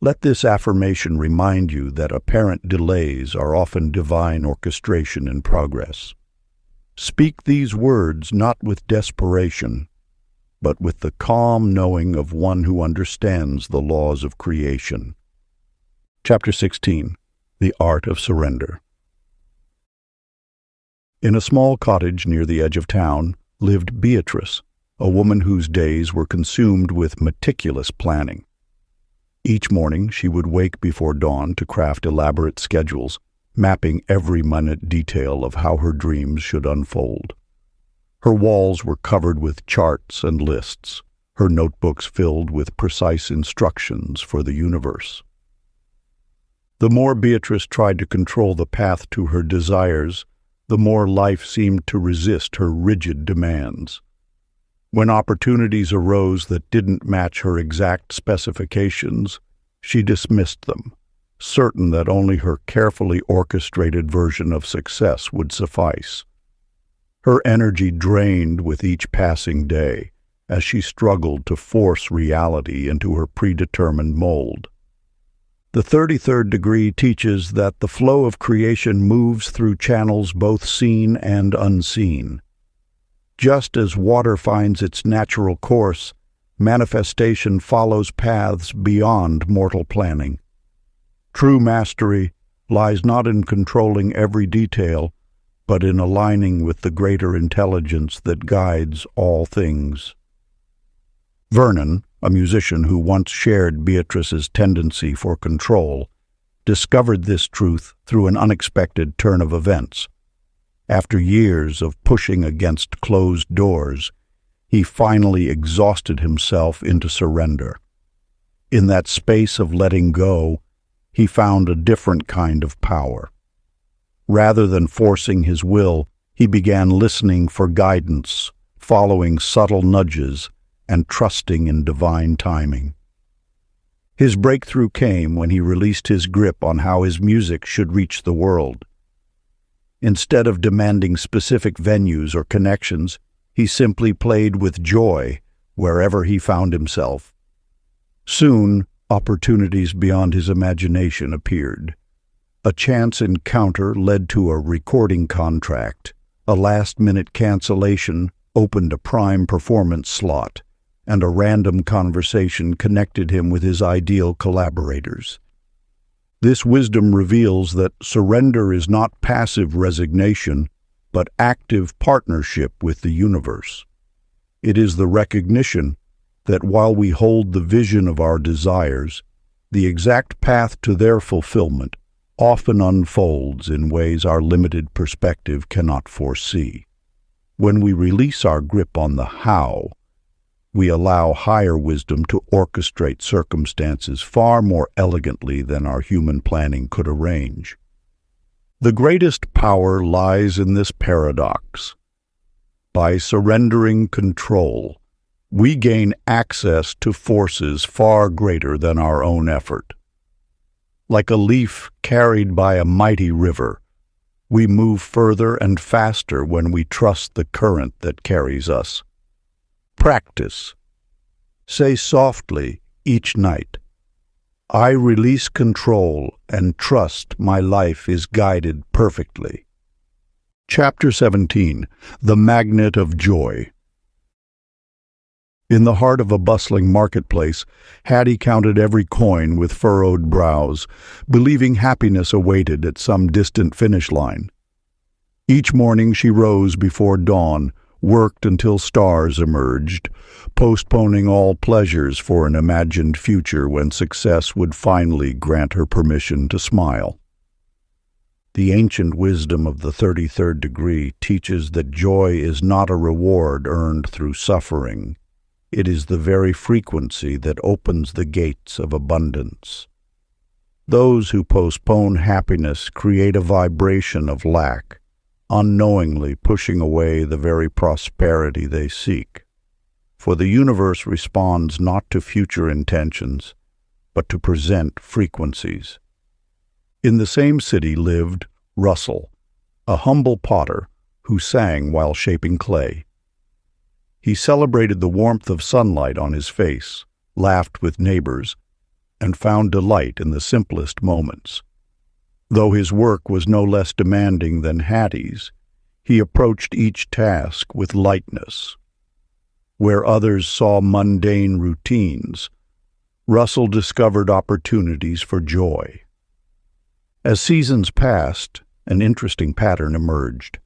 Let this affirmation remind you that apparent delays are often divine orchestration in progress. Speak these words not with desperation, but with the calm knowing of one who understands the laws of creation. Chapter 16. The Art of Surrender. In a small cottage near the edge of town lived Beatrice, a woman whose days were consumed with meticulous planning. Each morning she would wake before dawn to craft elaborate schedules, mapping every minute detail of how her dreams should unfold. Her walls were covered with charts and lists, her notebooks filled with precise instructions for the universe. The more Beatrice tried to control the path to her desires, the more life seemed to resist her rigid demands. When opportunities arose that didn't match her exact specifications, she dismissed them, certain that only her carefully orchestrated version of success would suffice. Her energy drained with each passing day as she struggled to force reality into her predetermined mold. The 33rd degree teaches that the flow of creation moves through channels both seen and unseen. Just as water finds its natural course, manifestation follows paths beyond mortal planning. True mastery lies not in controlling every detail, but in aligning with the greater intelligence that guides all things. Vernon, a musician who once shared Beatrice's tendency for control, discovered this truth through an unexpected turn of events. After years of pushing against closed doors, he finally exhausted himself into surrender. In that space of letting go, he found a different kind of power. Rather than forcing his will, he began listening for guidance, following subtle nudges, and trusting in divine timing. His breakthrough came when he released his grip on how his music should reach the world. Instead of demanding specific venues or connections, he simply played with joy wherever he found himself. Soon, opportunities beyond his imagination appeared. A chance encounter led to a recording contract. A last-minute cancellation opened a prime performance slot, and a random conversation connected him with his ideal collaborators. This wisdom reveals that surrender is not passive resignation, but active partnership with the universe. It is the recognition that while we hold the vision of our desires, the exact path to their fulfillment often unfolds in ways our limited perspective cannot foresee. When we release our grip on the how, we allow higher wisdom to orchestrate circumstances far more elegantly than our human planning could arrange. The greatest power lies in this paradox. By surrendering control, we gain access to forces far greater than our own effort. Like a leaf carried by a mighty river, we move further and faster when we trust the current that carries us. Practice. Say softly each night, "I release control and trust my life is guided perfectly." Chapter 17. The Magnet of Joy. In the heart of a bustling marketplace, Hattie counted every coin with furrowed brows, believing happiness awaited at some distant finish line. Each morning she rose before dawn, worked until stars emerged, postponing all pleasures for an imagined future when success would finally grant her permission to smile. The ancient wisdom of the 33rd degree teaches that joy is not a reward earned through suffering. It is the very frequency that opens the gates of abundance. Those who postpone happiness create a vibration of lack, unknowingly pushing away the very prosperity they seek. For the universe responds not to future intentions, but to present frequencies. In the same city lived Russell, a humble potter who sang while shaping clay. He celebrated the warmth of sunlight on his face, laughed with neighbors, and found delight in the simplest moments. Though his work was no less demanding than Hattie's, he approached each task with lightness. Where others saw mundane routines, Russell discovered opportunities for joy. As seasons passed, an interesting pattern emerged.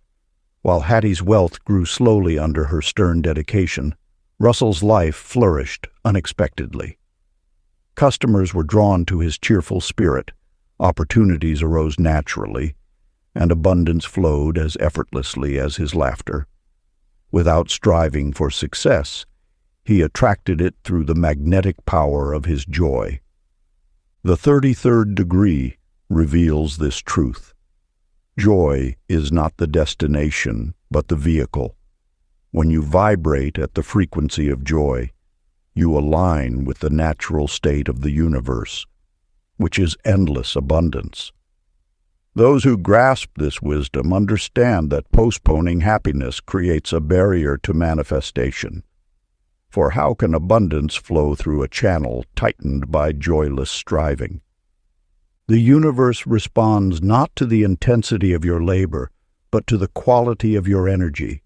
While Hattie's wealth grew slowly under her stern dedication, Russell's life flourished unexpectedly. Customers were drawn to his cheerful spirit, opportunities arose naturally, and abundance flowed as effortlessly as his laughter. Without striving for success, he attracted it through the magnetic power of his joy. The 33rd degree reveals this truth. Joy is not the destination, but the vehicle. When you vibrate at the frequency of joy, you align with the natural state of the universe, which is endless abundance. Those who grasp this wisdom understand that postponing happiness creates a barrier to manifestation. For how can abundance flow through a channel tightened by joyless striving? The universe responds not to the intensity of your labor, but to the quality of your energy.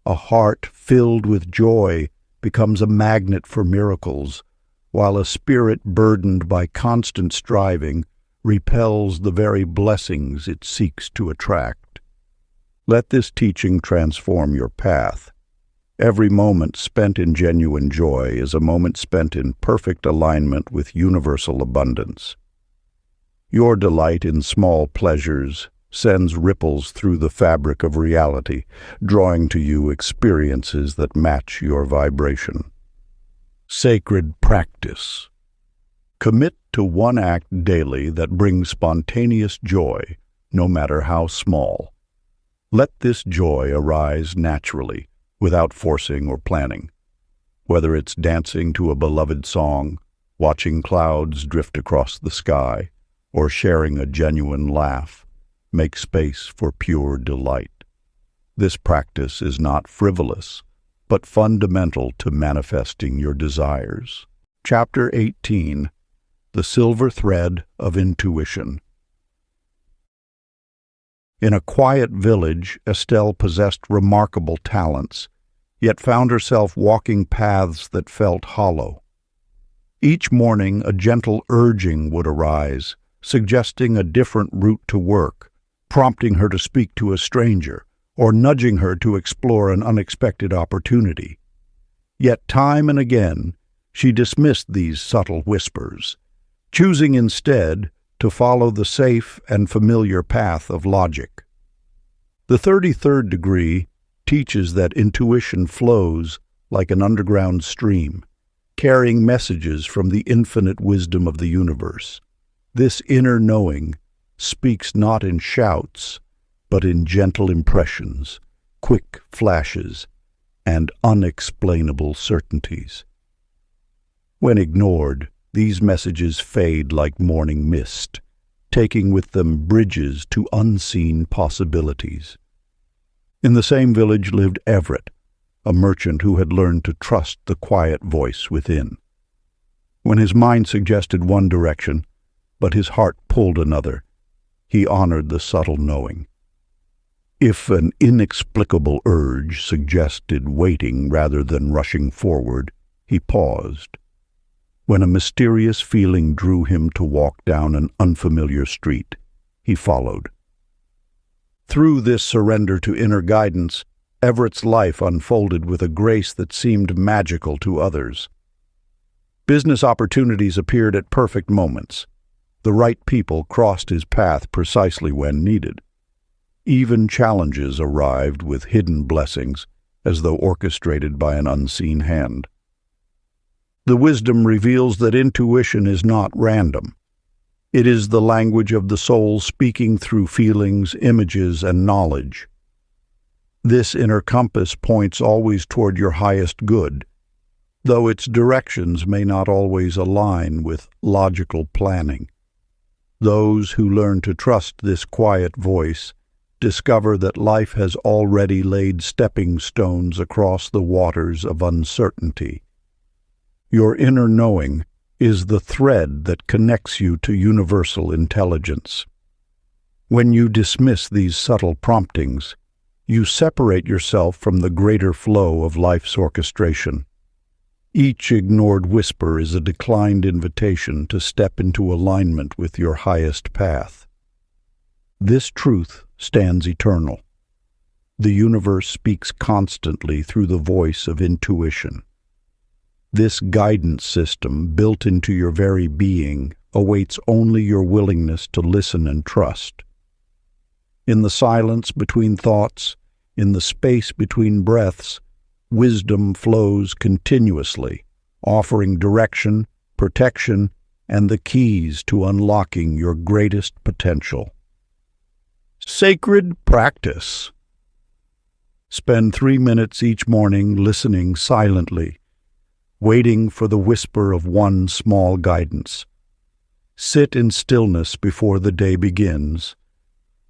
A heart filled with joy becomes a magnet for miracles, while a spirit burdened by constant striving repels the very blessings it seeks to attract. Let this teaching transform your path. Every moment spent in genuine joy is a moment spent in perfect alignment with universal abundance. Your delight in small pleasures sends ripples through the fabric of reality, drawing to you experiences that match your vibration. Sacred practice. Commit to one act daily that brings spontaneous joy, no matter how small. Let this joy arise naturally, without forcing or planning. Whether it's dancing to a beloved song, watching clouds drift across the sky, or sharing a genuine laugh, make space for pure delight. This practice is not frivolous, but fundamental to manifesting your desires. Chapter 18. The Silver Thread of Intuition. In a quiet village, Estelle possessed remarkable talents, yet found herself walking paths that felt hollow. Each morning, a gentle urging would arise, suggesting a different route to work, prompting her to speak to a stranger, or nudging her to explore an unexpected opportunity. Yet time and again, she dismissed these subtle whispers, choosing instead to follow the safe and familiar path of logic. The 33rd degree teaches that intuition flows like an underground stream, carrying messages from the infinite wisdom of the universe. This inner knowing speaks not in shouts, but in gentle impressions, quick flashes, and unexplainable certainties. When ignored, these messages fade like morning mist, taking with them bridges to unseen possibilities. In the same village lived Everett, a merchant who had learned to trust the quiet voice within. When his mind suggested one direction, but his heart pulled another, he honored the subtle knowing. If an inexplicable urge suggested waiting rather than rushing forward, he paused. When a mysterious feeling drew him to walk down an unfamiliar street, he followed. Through this surrender to inner guidance, Everett's life unfolded with a grace that seemed magical to others. Business opportunities appeared at perfect moments. The right people crossed his path precisely when needed. Even challenges arrived with hidden blessings, as though orchestrated by an unseen hand. The wisdom reveals that intuition is not random. It is the language of the soul speaking through feelings, images, and knowledge. This inner compass points always toward your highest good, though its directions may not always align with logical planning. Those who learn to trust this quiet voice discover that life has already laid stepping stones across the waters of uncertainty. Your inner knowing is the thread that connects you to universal intelligence. When you dismiss these subtle promptings, you separate yourself from the greater flow of life's orchestration. Each ignored whisper is a declined invitation to step into alignment with your highest path. This truth stands eternal. The universe speaks constantly through the voice of intuition. This guidance system, built into your very being, awaits only your willingness to listen and trust. In the silence between thoughts, in the space between breaths, wisdom flows continuously, offering direction, protection, and the keys to unlocking your greatest potential. Sacred practice. Spend 3 minutes each morning listening silently, waiting for the whisper of one small guidance. Sit in stillness before the day begins,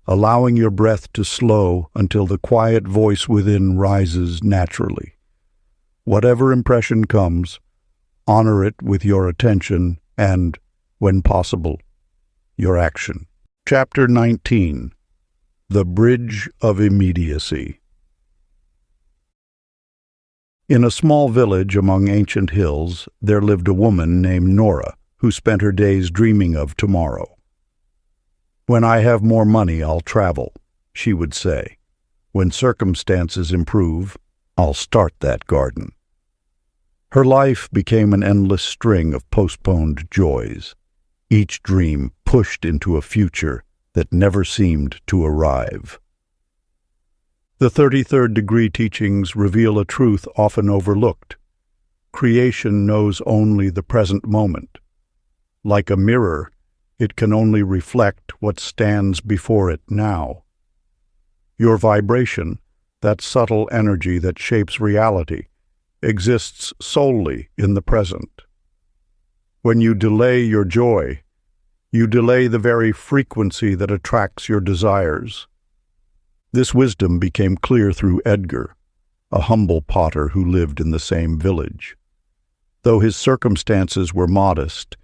allowing your breath to slow until the quiet voice within rises naturally. Whatever impression comes, honor it with your attention and, when possible, your action. Chapter 19. The Bridge of Immediacy. In a small village among ancient hills, there lived a woman named Nora, who spent her days dreaming of tomorrow. "When I have more money, I'll travel," she would say. "When circumstances improve, I'll start that garden." Her life became an endless string of postponed joys, each dream pushed into a future that never seemed to arrive. The 33rd degree teachings reveal a truth often overlooked. Creation knows only the present moment. Like a mirror, it can only reflect what stands before it now. Your vibration, that subtle energy that shapes reality, exists solely in the present. When you delay your joy, you delay the very frequency that attracts your desires. This wisdom became clear through Edgar, a humble potter who lived in the same village. Though his circumstances were modest,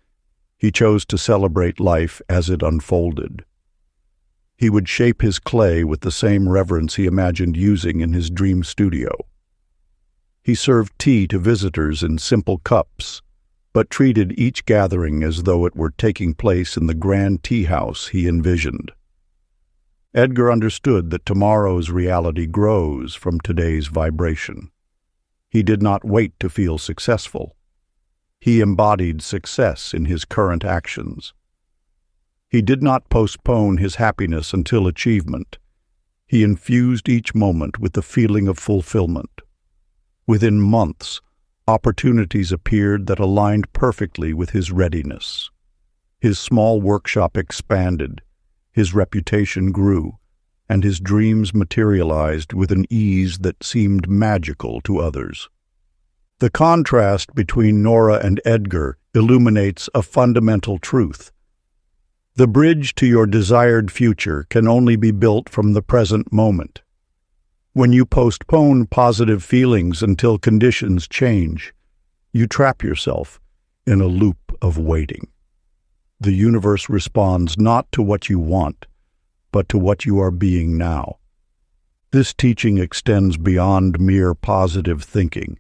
he chose to celebrate life as it unfolded. He would shape his clay with the same reverence he imagined using in his dream studio. He served tea to visitors in simple cups, but treated each gathering as though it were taking place in the grand tea house he envisioned. Edgar understood that tomorrow's reality grows from today's vibration. He did not wait to feel successful. He embodied success in his current actions. He did not postpone his happiness until achievement. He infused each moment with the feeling of fulfillment. Within months, opportunities appeared that aligned perfectly with his readiness. His small workshop expanded, his reputation grew, and his dreams materialized with an ease that seemed magical to others. The contrast between Nora and Edgar illuminates a fundamental truth. The bridge to your desired future can only be built from the present moment. When you postpone positive feelings until conditions change, you trap yourself in a loop of waiting. The universe responds not to what you want, but to what you are being now. This teaching extends beyond mere positive thinking.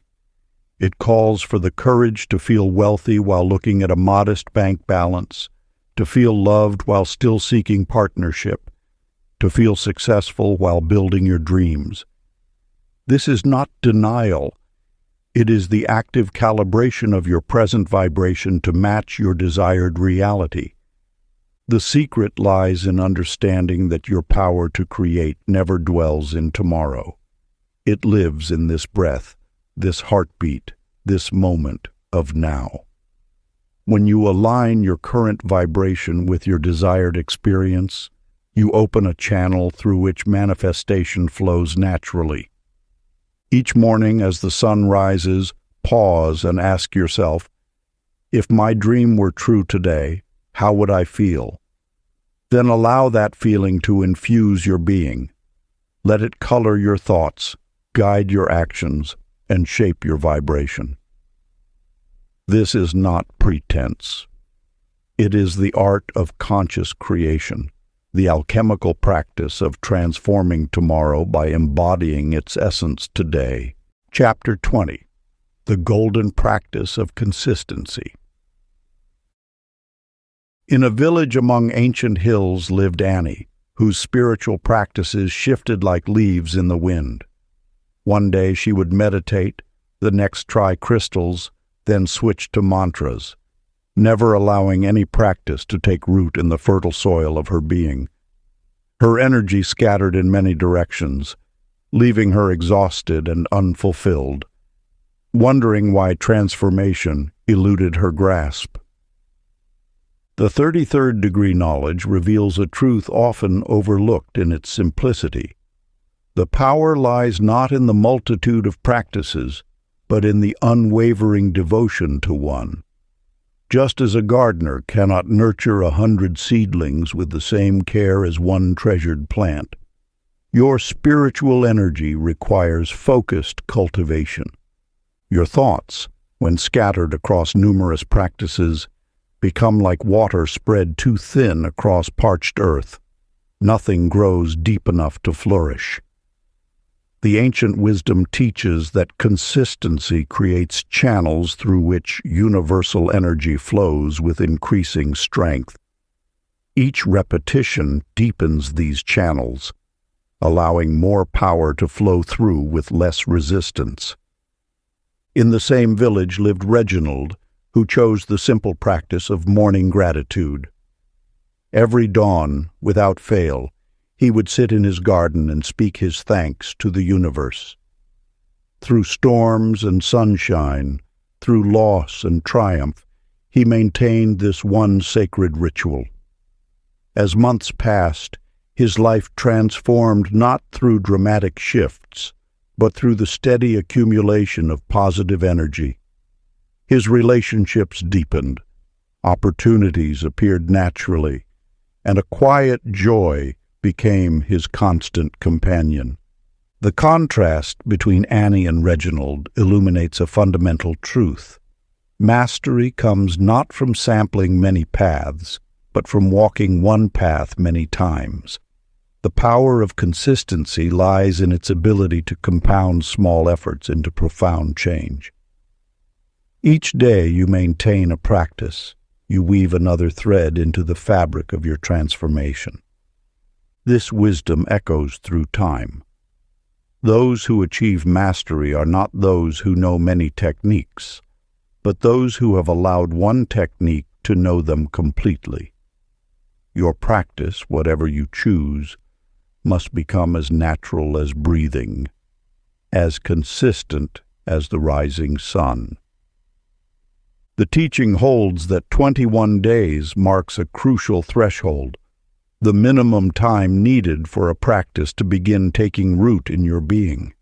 It calls for the courage to feel wealthy while looking at a modest bank balance, to feel loved while still seeking partnership, to feel successful while building your dreams. This is not denial. It is the active calibration of your present vibration to match your desired reality. The secret lies in understanding that your power to create never dwells in tomorrow. It lives in this breath, this heartbeat, this moment of now. When you align your current vibration with your desired experience, you open a channel through which manifestation flows naturally. Each morning as the sun rises, pause and ask yourself, if my dream were true today, how would I feel? Then allow that feeling to infuse your being. Let it color your thoughts, guide your actions, and shape your vibration. This is not pretense. It is the art of conscious creation, the alchemical practice of transforming tomorrow by embodying its essence today. Chapter 20. The Golden Practice of Consistency. In a village among ancient hills lived Annie, whose spiritual practices shifted like leaves in the wind. One day she would meditate, the next try crystals, then switch to mantras, never allowing any practice to take root in the fertile soil of her being. Her energy scattered in many directions, leaving her exhausted and unfulfilled, wondering why transformation eluded her grasp. The 33rd degree knowledge reveals a truth often overlooked in its simplicity. The power lies not in the multitude of practices, but in the unwavering devotion to one. Just as a gardener cannot nurture 100 seedlings with the same care as one treasured plant, your spiritual energy requires focused cultivation. Your thoughts, when scattered across numerous practices, become like water spread too thin across parched earth. Nothing grows deep enough to flourish. The ancient wisdom teaches that consistency creates channels through which universal energy flows with increasing strength. Each repetition deepens these channels, allowing more power to flow through with less resistance. In the same village lived Reginald, who chose the simple practice of morning gratitude. Every dawn, without fail, he would sit in his garden and speak his thanks to the universe. Through storms and sunshine, through loss and triumph, he maintained this one sacred ritual. As months passed, his life transformed not through dramatic shifts, but through the steady accumulation of positive energy. His relationships deepened, Opportunities appeared naturally, and a quiet joy became his constant companion. The contrast between Annie and Reginald illuminates a fundamental truth. Mastery comes not from sampling many paths, but from walking one path many times. The power of consistency lies in its ability to compound small efforts into profound change. Each day you maintain a practice. You weave another thread into the fabric of your transformation. This wisdom echoes through time. Those who achieve mastery are not those who know many techniques, but those who have allowed one technique to know them completely. Your practice, whatever you choose, must become as natural as breathing, as consistent as the rising sun. The teaching holds that 21 days marks a crucial threshold, the minimum time needed for a practice to begin taking root in your being.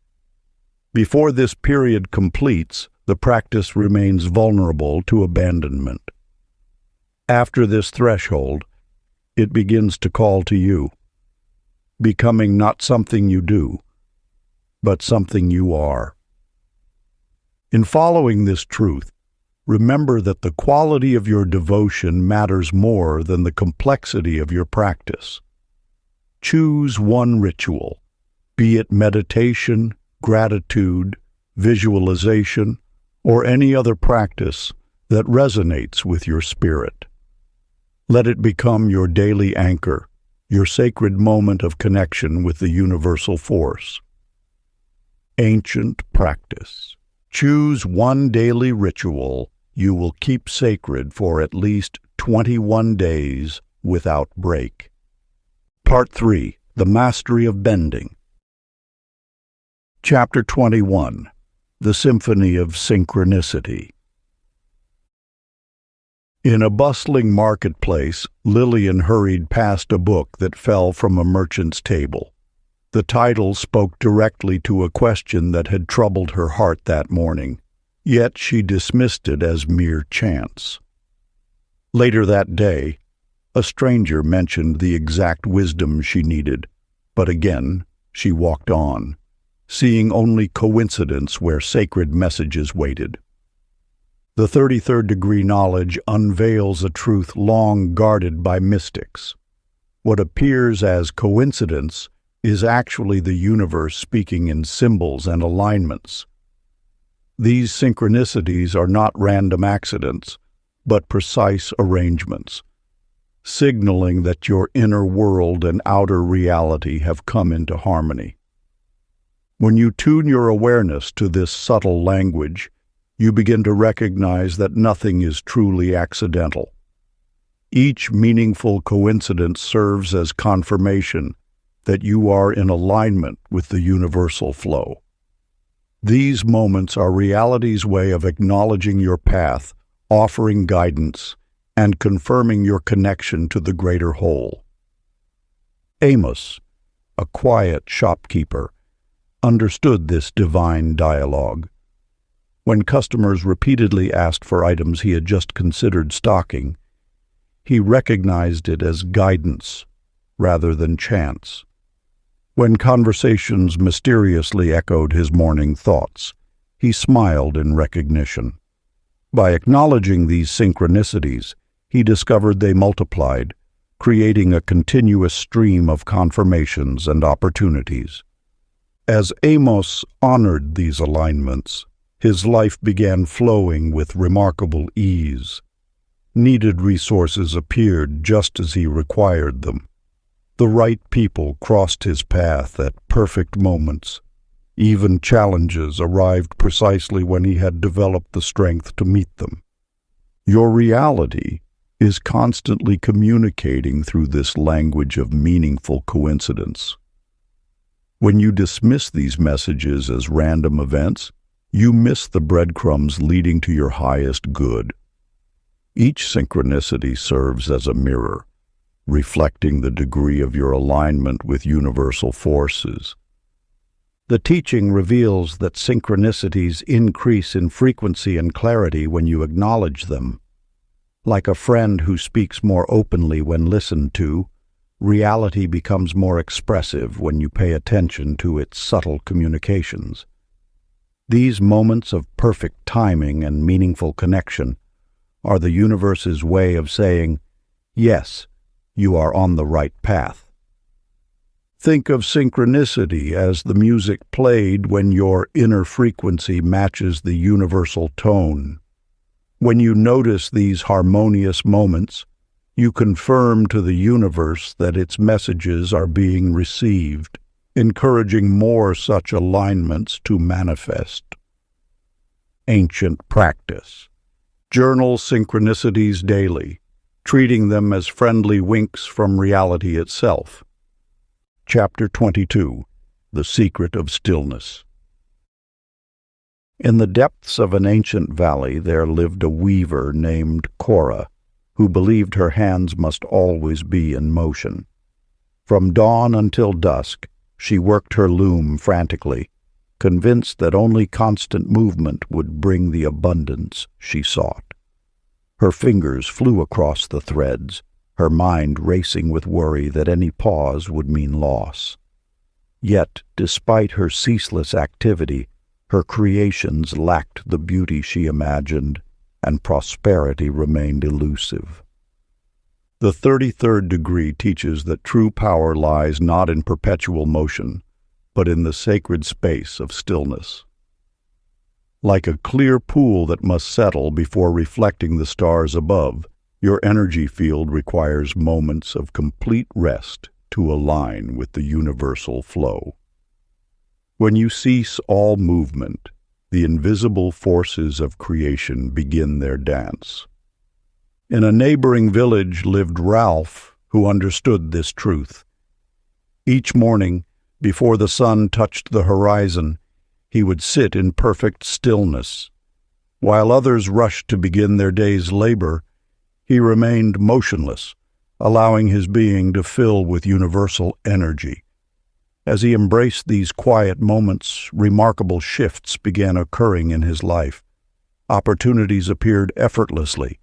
Before this period completes, the practice remains vulnerable to abandonment. After this threshold, it begins to call to you, becoming not something you do, but something you are. In following this truth, remember that the quality of your devotion matters more than the complexity of your practice. Choose one ritual, be it meditation, gratitude, visualization, or any other practice that resonates with your spirit. Let it become your daily anchor, your sacred moment of connection with the universal force. Ancient practice. Choose one daily ritual you will keep sacred for at least 21 days without break. Part 3. The Mastery of Bending. Chapter 21. The Symphony of Synchronicity. In a bustling marketplace, Lillian hurried past a book that fell from a merchant's table. The title spoke directly to a question that had troubled her heart that morning, yet she dismissed it as mere chance. Later that day, a stranger mentioned the exact wisdom she needed, but again she walked on, seeing only coincidence where sacred messages waited. The 33rd degree knowledge unveils a truth long guarded by mystics. What appears as coincidence is actually the universe speaking in symbols and alignments. These synchronicities are not random accidents, but precise arrangements, signaling that your inner world and outer reality have come into harmony. When you tune your awareness to this subtle language, you begin to recognize that nothing is truly accidental. Each meaningful coincidence serves as confirmation that you are in alignment with the universal flow. These moments are reality's way of acknowledging your path, offering guidance, and confirming your connection to the greater whole. Amos, a quiet shopkeeper, understood this divine dialogue. When customers repeatedly asked for items he had just considered stocking, he recognized it as guidance rather than chance. When conversations mysteriously echoed his morning thoughts, he smiled in recognition. By acknowledging these synchronicities, he discovered they multiplied, creating a continuous stream of confirmations and opportunities. As Amos honored these alignments, his life began flowing with remarkable ease. Needed resources appeared just as he required them. The right people crossed his path at perfect moments. Even challenges arrived precisely when he had developed the strength to meet them. Your reality is constantly communicating through this language of meaningful coincidence. When you dismiss these messages as random events, you miss the breadcrumbs leading to your highest good. Each synchronicity serves as a mirror, reflecting the degree of your alignment with universal forces. The teaching reveals that synchronicities increase in frequency and clarity when you acknowledge them. Like a friend who speaks more openly when listened to, reality becomes more expressive when you pay attention to its subtle communications. These moments of perfect timing and meaningful connection are the universe's way of saying, yes, you are on the right path. Think of synchronicity as the music played when your inner frequency matches the universal tone. When you notice these harmonious moments, you confirm to the universe that its messages are being received, encouraging more such alignments to manifest. Ancient practice. Journal synchronicities daily, treating them as friendly winks from reality itself. Chapter 22. The Secret of Stillness. In the depths of an ancient valley there lived a weaver named Cora, who believed her hands must always be in motion. From dawn until dusk, she worked her loom frantically, convinced that only constant movement would bring the abundance she sought. Her fingers flew across the threads, her mind racing with worry that any pause would mean loss. Yet, despite her ceaseless activity, her creations lacked the beauty she imagined, and prosperity remained elusive. The 33rd degree teaches that true power lies not in perpetual motion, but in the sacred space of stillness. Like a clear pool that must settle before reflecting the stars above, your energy field requires moments of complete rest to align with the universal flow. When you cease all movement, the invisible forces of creation begin their dance. In a neighboring village lived Ralph, who understood this truth. Each morning, before the sun touched the horizon, he would sit in perfect stillness. While others rushed to begin their day's labor, he remained motionless, allowing his being to fill with universal energy. As he embraced these quiet moments, remarkable shifts began occurring in his life. Opportunities appeared effortlessly,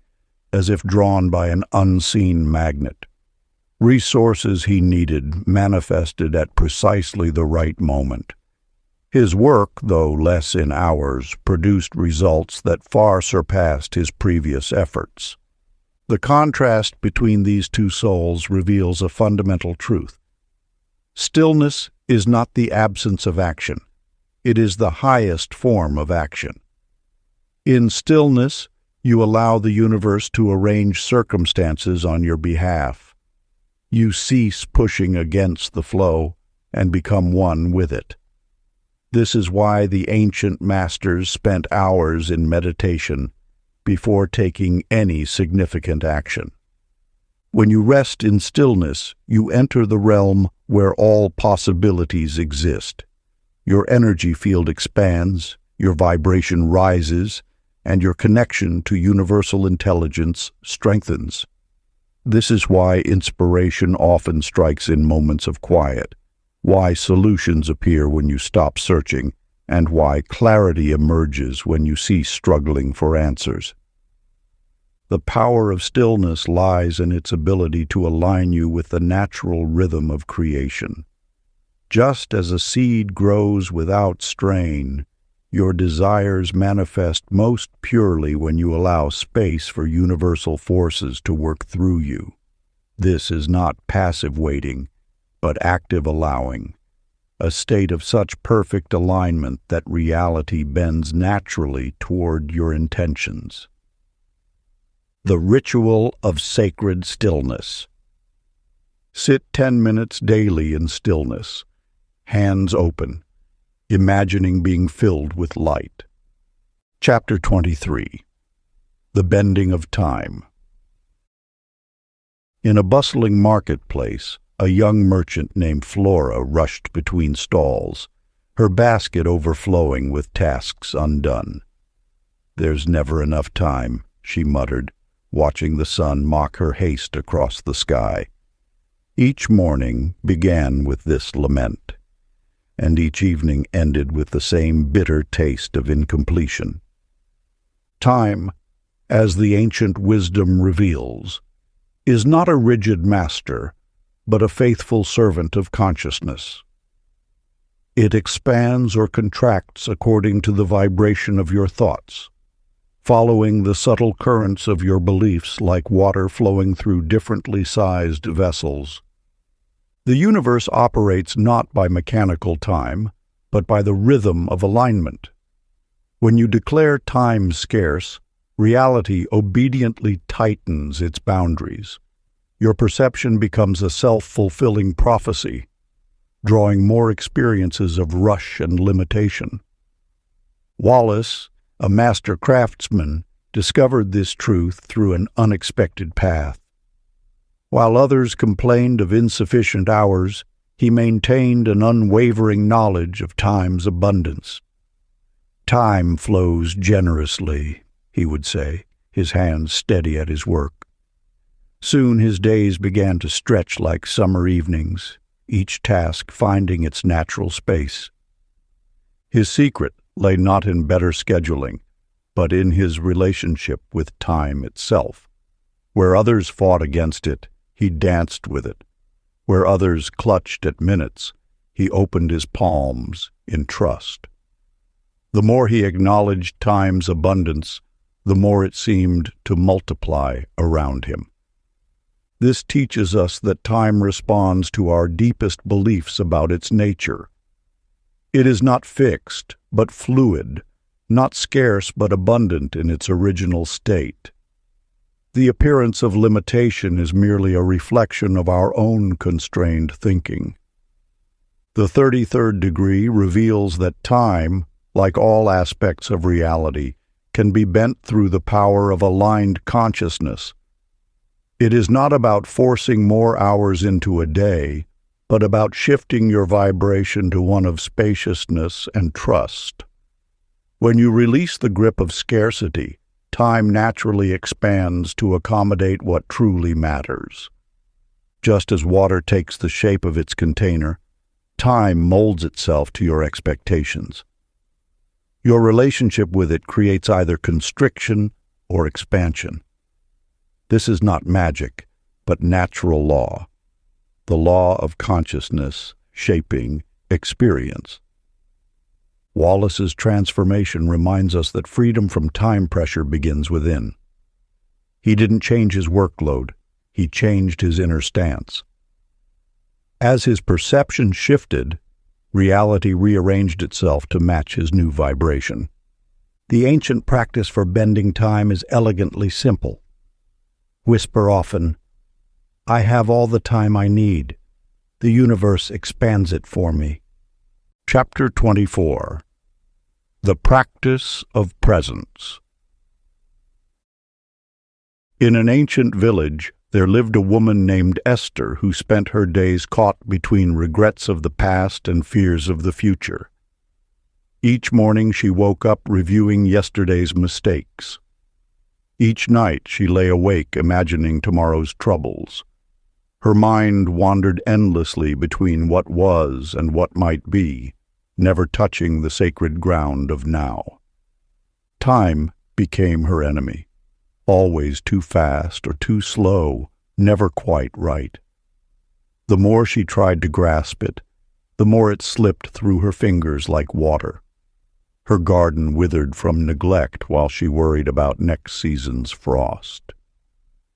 as if drawn by an unseen magnet. Resources he needed manifested at precisely the right moment. His work, though less in hours, produced results that far surpassed his previous efforts. The contrast between these two souls reveals a fundamental truth. Stillness is not the absence of action. It is the highest form of action. In stillness, you allow the universe to arrange circumstances on your behalf. You cease pushing against the flow and become one with it. This is why the ancient masters spent hours in meditation before taking any significant action. When you rest in stillness, you enter the realm where all possibilities exist. Your energy field expands, your vibration rises, and your connection to universal intelligence strengthens. This is why inspiration often strikes in moments of quiet, why solutions appear when you stop searching, and why clarity emerges when you cease struggling for answers. The power of stillness lies in its ability to align you with the natural rhythm of creation. Just as a seed grows without strain, your desires manifest most purely when you allow space for universal forces to work through you. This is not passive waiting, but active allowing, a state of such perfect alignment that reality bends naturally toward your intentions. The ritual of sacred stillness. Sit 10 minutes daily in stillness, hands open, imagining being filled with light. Chapter 23. The Bending of Time. In a bustling marketplace, a young merchant named Flora rushed between stalls, her basket overflowing with tasks undone. "There's never enough time," she muttered, watching the sun mock her haste across the sky. Each morning began with this lament, and each evening ended with the same bitter taste of incompletion. Time, as the ancient wisdom reveals, is not a rigid master, but a faithful servant of consciousness. It expands or contracts according to the vibration of your thoughts, following the subtle currents of your beliefs like water flowing through differently sized vessels. The universe operates not by mechanical time, but by the rhythm of alignment. When you declare time scarce, reality obediently tightens its boundaries. Your perception becomes a self-fulfilling prophecy, drawing more experiences of rush and limitation. Wallace, a master craftsman, discovered this truth through an unexpected path. While others complained of insufficient hours, he maintained an unwavering knowledge of time's abundance. "Time flows generously," he would say, his hands steady at his work. Soon his days began to stretch like summer evenings, each task finding its natural space. His secret lay not in better scheduling, but in his relationship with time itself. Where others fought against it, he danced with it. Where others clutched at minutes, he opened his palms in trust. The more he acknowledged time's abundance, the more it seemed to multiply around him. This teaches us that time responds to our deepest beliefs about its nature. It is not fixed, but fluid, not scarce but abundant in its original state. The appearance of limitation is merely a reflection of our own constrained thinking. The 33rd degree reveals that time, like all aspects of reality, can be bent through the power of aligned consciousness. It is not about forcing more hours into a day, but about shifting your vibration to one of spaciousness and trust. When you release the grip of scarcity, time naturally expands to accommodate what truly matters. Just as water takes the shape of its container, time molds itself to your expectations. Your relationship with it creates either constriction or expansion. This is not magic, but natural law, the law of consciousness shaping experience. Wallace's transformation reminds us that freedom from time pressure begins within. He didn't change his workload, he changed his inner stance. As his perception shifted, reality rearranged itself to match his new vibration. The ancient practice for bending time is elegantly simple. Whisper often, "I have all the time I need. The universe expands it for me." Chapter 24. The Practice of Presence. In an ancient village, there lived a woman named Esther who spent her days caught between regrets of the past and fears of the future. Each morning she woke up reviewing yesterday's mistakes. Each night she lay awake imagining tomorrow's troubles. Her mind wandered endlessly between what was and what might be, never touching the sacred ground of now. Time became her enemy, always too fast or too slow, never quite right. The more she tried to grasp it, the more it slipped through her fingers like water. Her garden withered from neglect while she worried about next season's frost.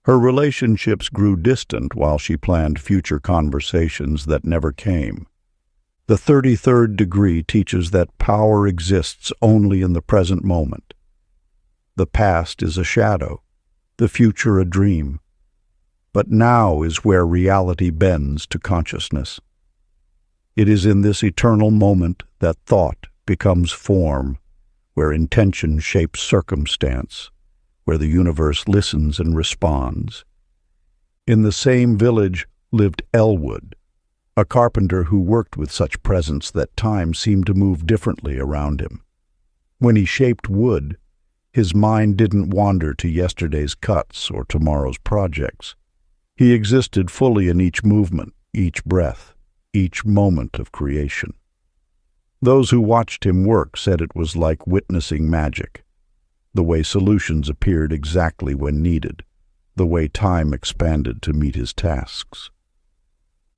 Her relationships grew distant while she planned future conversations that never came. The 33rd degree teaches that power exists only in the present moment. The past is a shadow, the future a dream. But now is where reality bends to consciousness. It is in this eternal moment that thought becomes form, where intention shapes circumstance, where the universe listens and responds. In the same village lived Elwood, a carpenter who worked with such presence that time seemed to move differently around him. When he shaped wood, his mind didn't wander to yesterday's cuts or tomorrow's projects. He existed fully in each movement, each breath, each moment of creation. Those who watched him work said it was like witnessing magic. the way solutions appeared exactly when needed, the way time expanded to meet his tasks.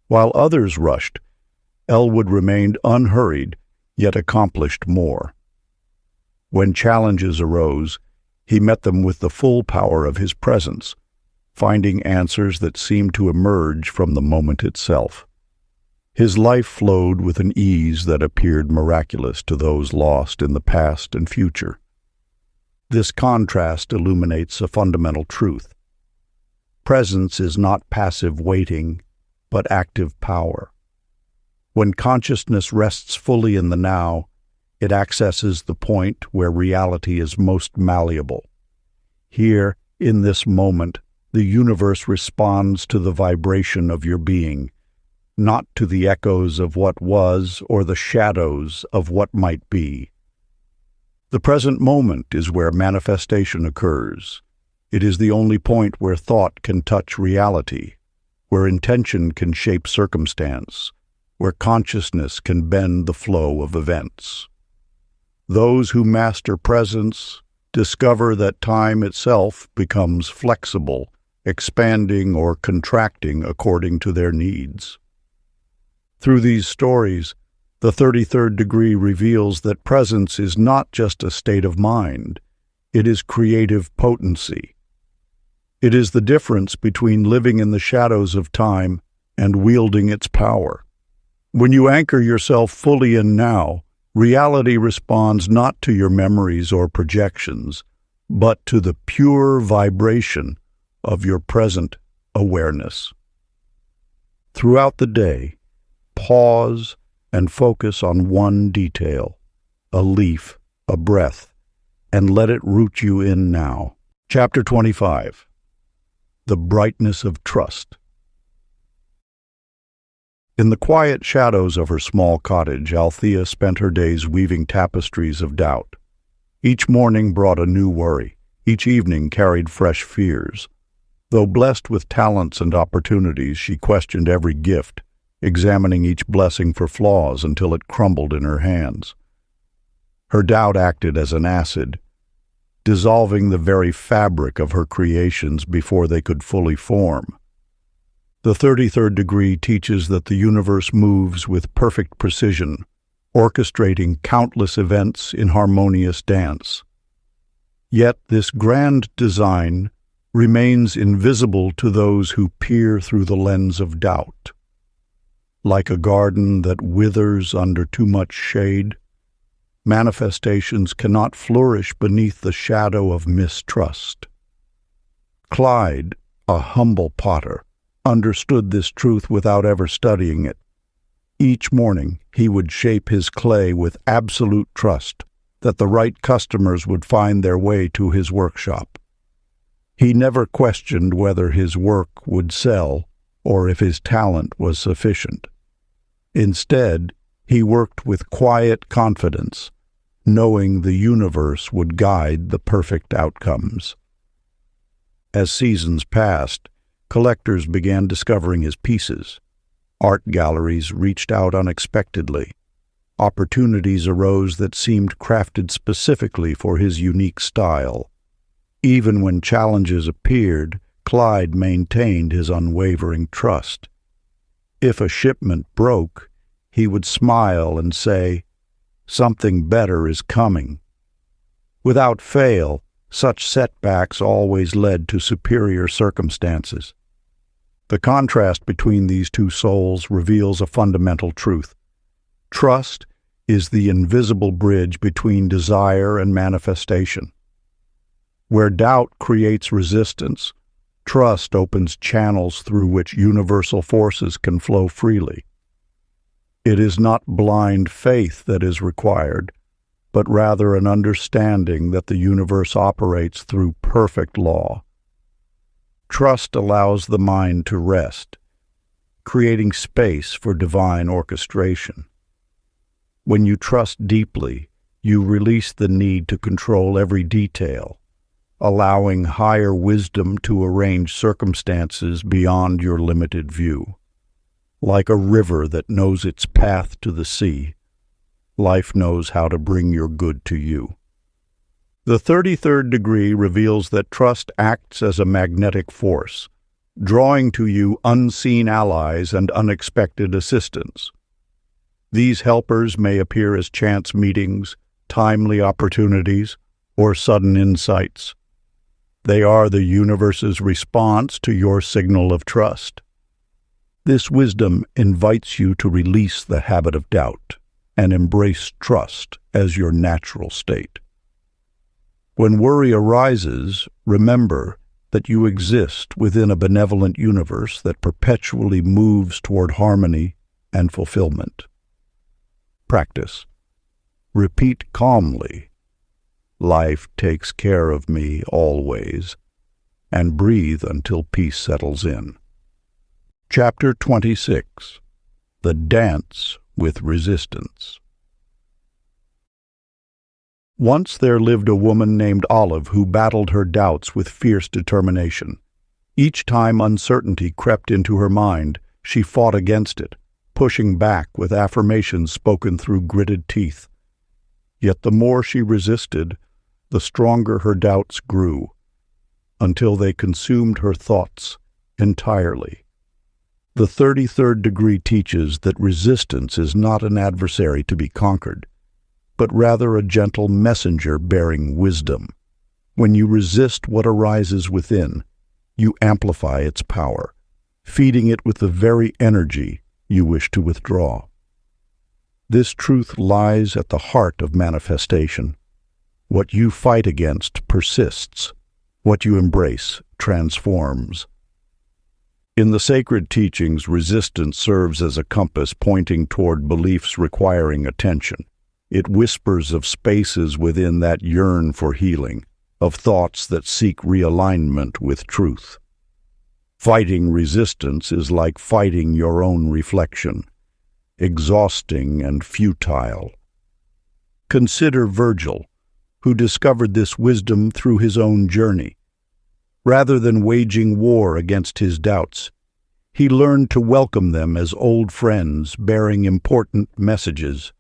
While others rushed, Elwood remained unhurried, yet accomplished more. When challenges arose, he met them with the full power of his presence, finding answers that seemed to emerge from the moment itself. His life flowed with an ease that appeared miraculous to those lost in the past and future. This contrast illuminates a fundamental truth. Presence is not passive waiting, but active power. When consciousness rests fully in the now, it accesses the point where reality is most malleable. Here, in this moment, the universe responds to the vibration of your being, not to the echoes of what was or the shadows of what might be. The present moment is where manifestation occurs. It is the only point where thought can touch reality, where intention can shape circumstance, where consciousness can bend the flow of events. Those who master presence discover that time itself becomes flexible, expanding or contracting according to their needs. Through these stories, the 33rd degree reveals that presence is not just a state of mind, it is creative potency. It is the difference between living in the shadows of time and wielding its power. When you anchor yourself fully in now, reality responds not to your memories or projections, but to the pure vibration of your present awareness. Throughout the day, pause and focus on one detail, a leaf, a breath, and let it root you in now. Chapter 25. The Brightness of Trust. In the quiet shadows of her small cottage, Althea spent her days weaving tapestries of doubt. Each morning brought a new worry. Each evening carried fresh fears. Though blessed with talents and opportunities, she questioned every gift, examining each blessing for flaws until it crumbled in her hands. Her doubt acted as an acid, dissolving the very fabric of her creations before they could fully form. The 33rd degree teaches that the universe moves with perfect precision, orchestrating countless events in harmonious dance. Yet this grand design remains invisible to those who peer through the lens of doubt. Like a garden that withers under too much shade, manifestations cannot flourish beneath the shadow of mistrust. Clyde, a humble potter, understood this truth without ever studying it. Each morning he would shape his clay with absolute trust that the right customers would find their way to his workshop. He never questioned whether his work would sell or if his talent was sufficient. Instead, he worked with quiet confidence, knowing the universe would guide the perfect outcomes. As seasons passed, collectors began discovering his pieces. Art galleries reached out unexpectedly. Opportunities arose that seemed crafted specifically for his unique style. Even when challenges appeared, Clyde maintained his unwavering trust. If a shipment broke, he would smile and say, "Something better is coming." Without fail, such setbacks always led to superior circumstances. The contrast between these two souls reveals a fundamental truth. Trust is the invisible bridge between desire and manifestation. Where doubt creates resistance, trust opens channels through which universal forces can flow freely. It is not blind faith that is required, but rather an understanding that the universe operates through perfect law. Trust allows the mind to rest, creating space for divine orchestration. When you trust deeply, you release the need to control every detail, allowing higher wisdom to arrange circumstances beyond your limited view. Like a river that knows its path to the sea, life knows how to bring your good to you. The 33rd degree reveals that trust acts as a magnetic force, drawing to you unseen allies and unexpected assistance. These helpers may appear as chance meetings, timely opportunities, or sudden insights. They are the universe's response to your signal of trust. This wisdom invites you to release the habit of doubt and embrace trust as your natural state. When worry arises, remember that you exist within a benevolent universe that perpetually moves toward harmony and fulfillment. Practice. Repeat calmly, "Life takes care of me always," and breathe until peace settles in. Chapter 26. The Dance with Resistance. Once there lived a woman named Olive who battled her doubts with fierce determination. Each time uncertainty crept into her mind, she fought against it, pushing back with affirmations spoken through gritted teeth. Yet the more she resisted, the stronger her doubts grew, until they consumed her thoughts entirely. The 33rd degree teaches that resistance is not an adversary to be conquered, but rather a gentle messenger bearing wisdom. When you resist what arises within, you amplify its power, feeding it with the very energy you wish to withdraw. This truth lies at the heart of manifestation. What you fight against persists. What you embrace transforms. In the sacred teachings, resistance serves as a compass pointing toward beliefs requiring attention. It whispers of spaces within that yearn for healing, of thoughts that seek realignment with truth. Fighting resistance is like fighting your own reflection, exhausting and futile. Consider Virgil, who discovered this wisdom through his own journey. Rather than waging war against his doubts, he learned to welcome them as old friends bearing important messages.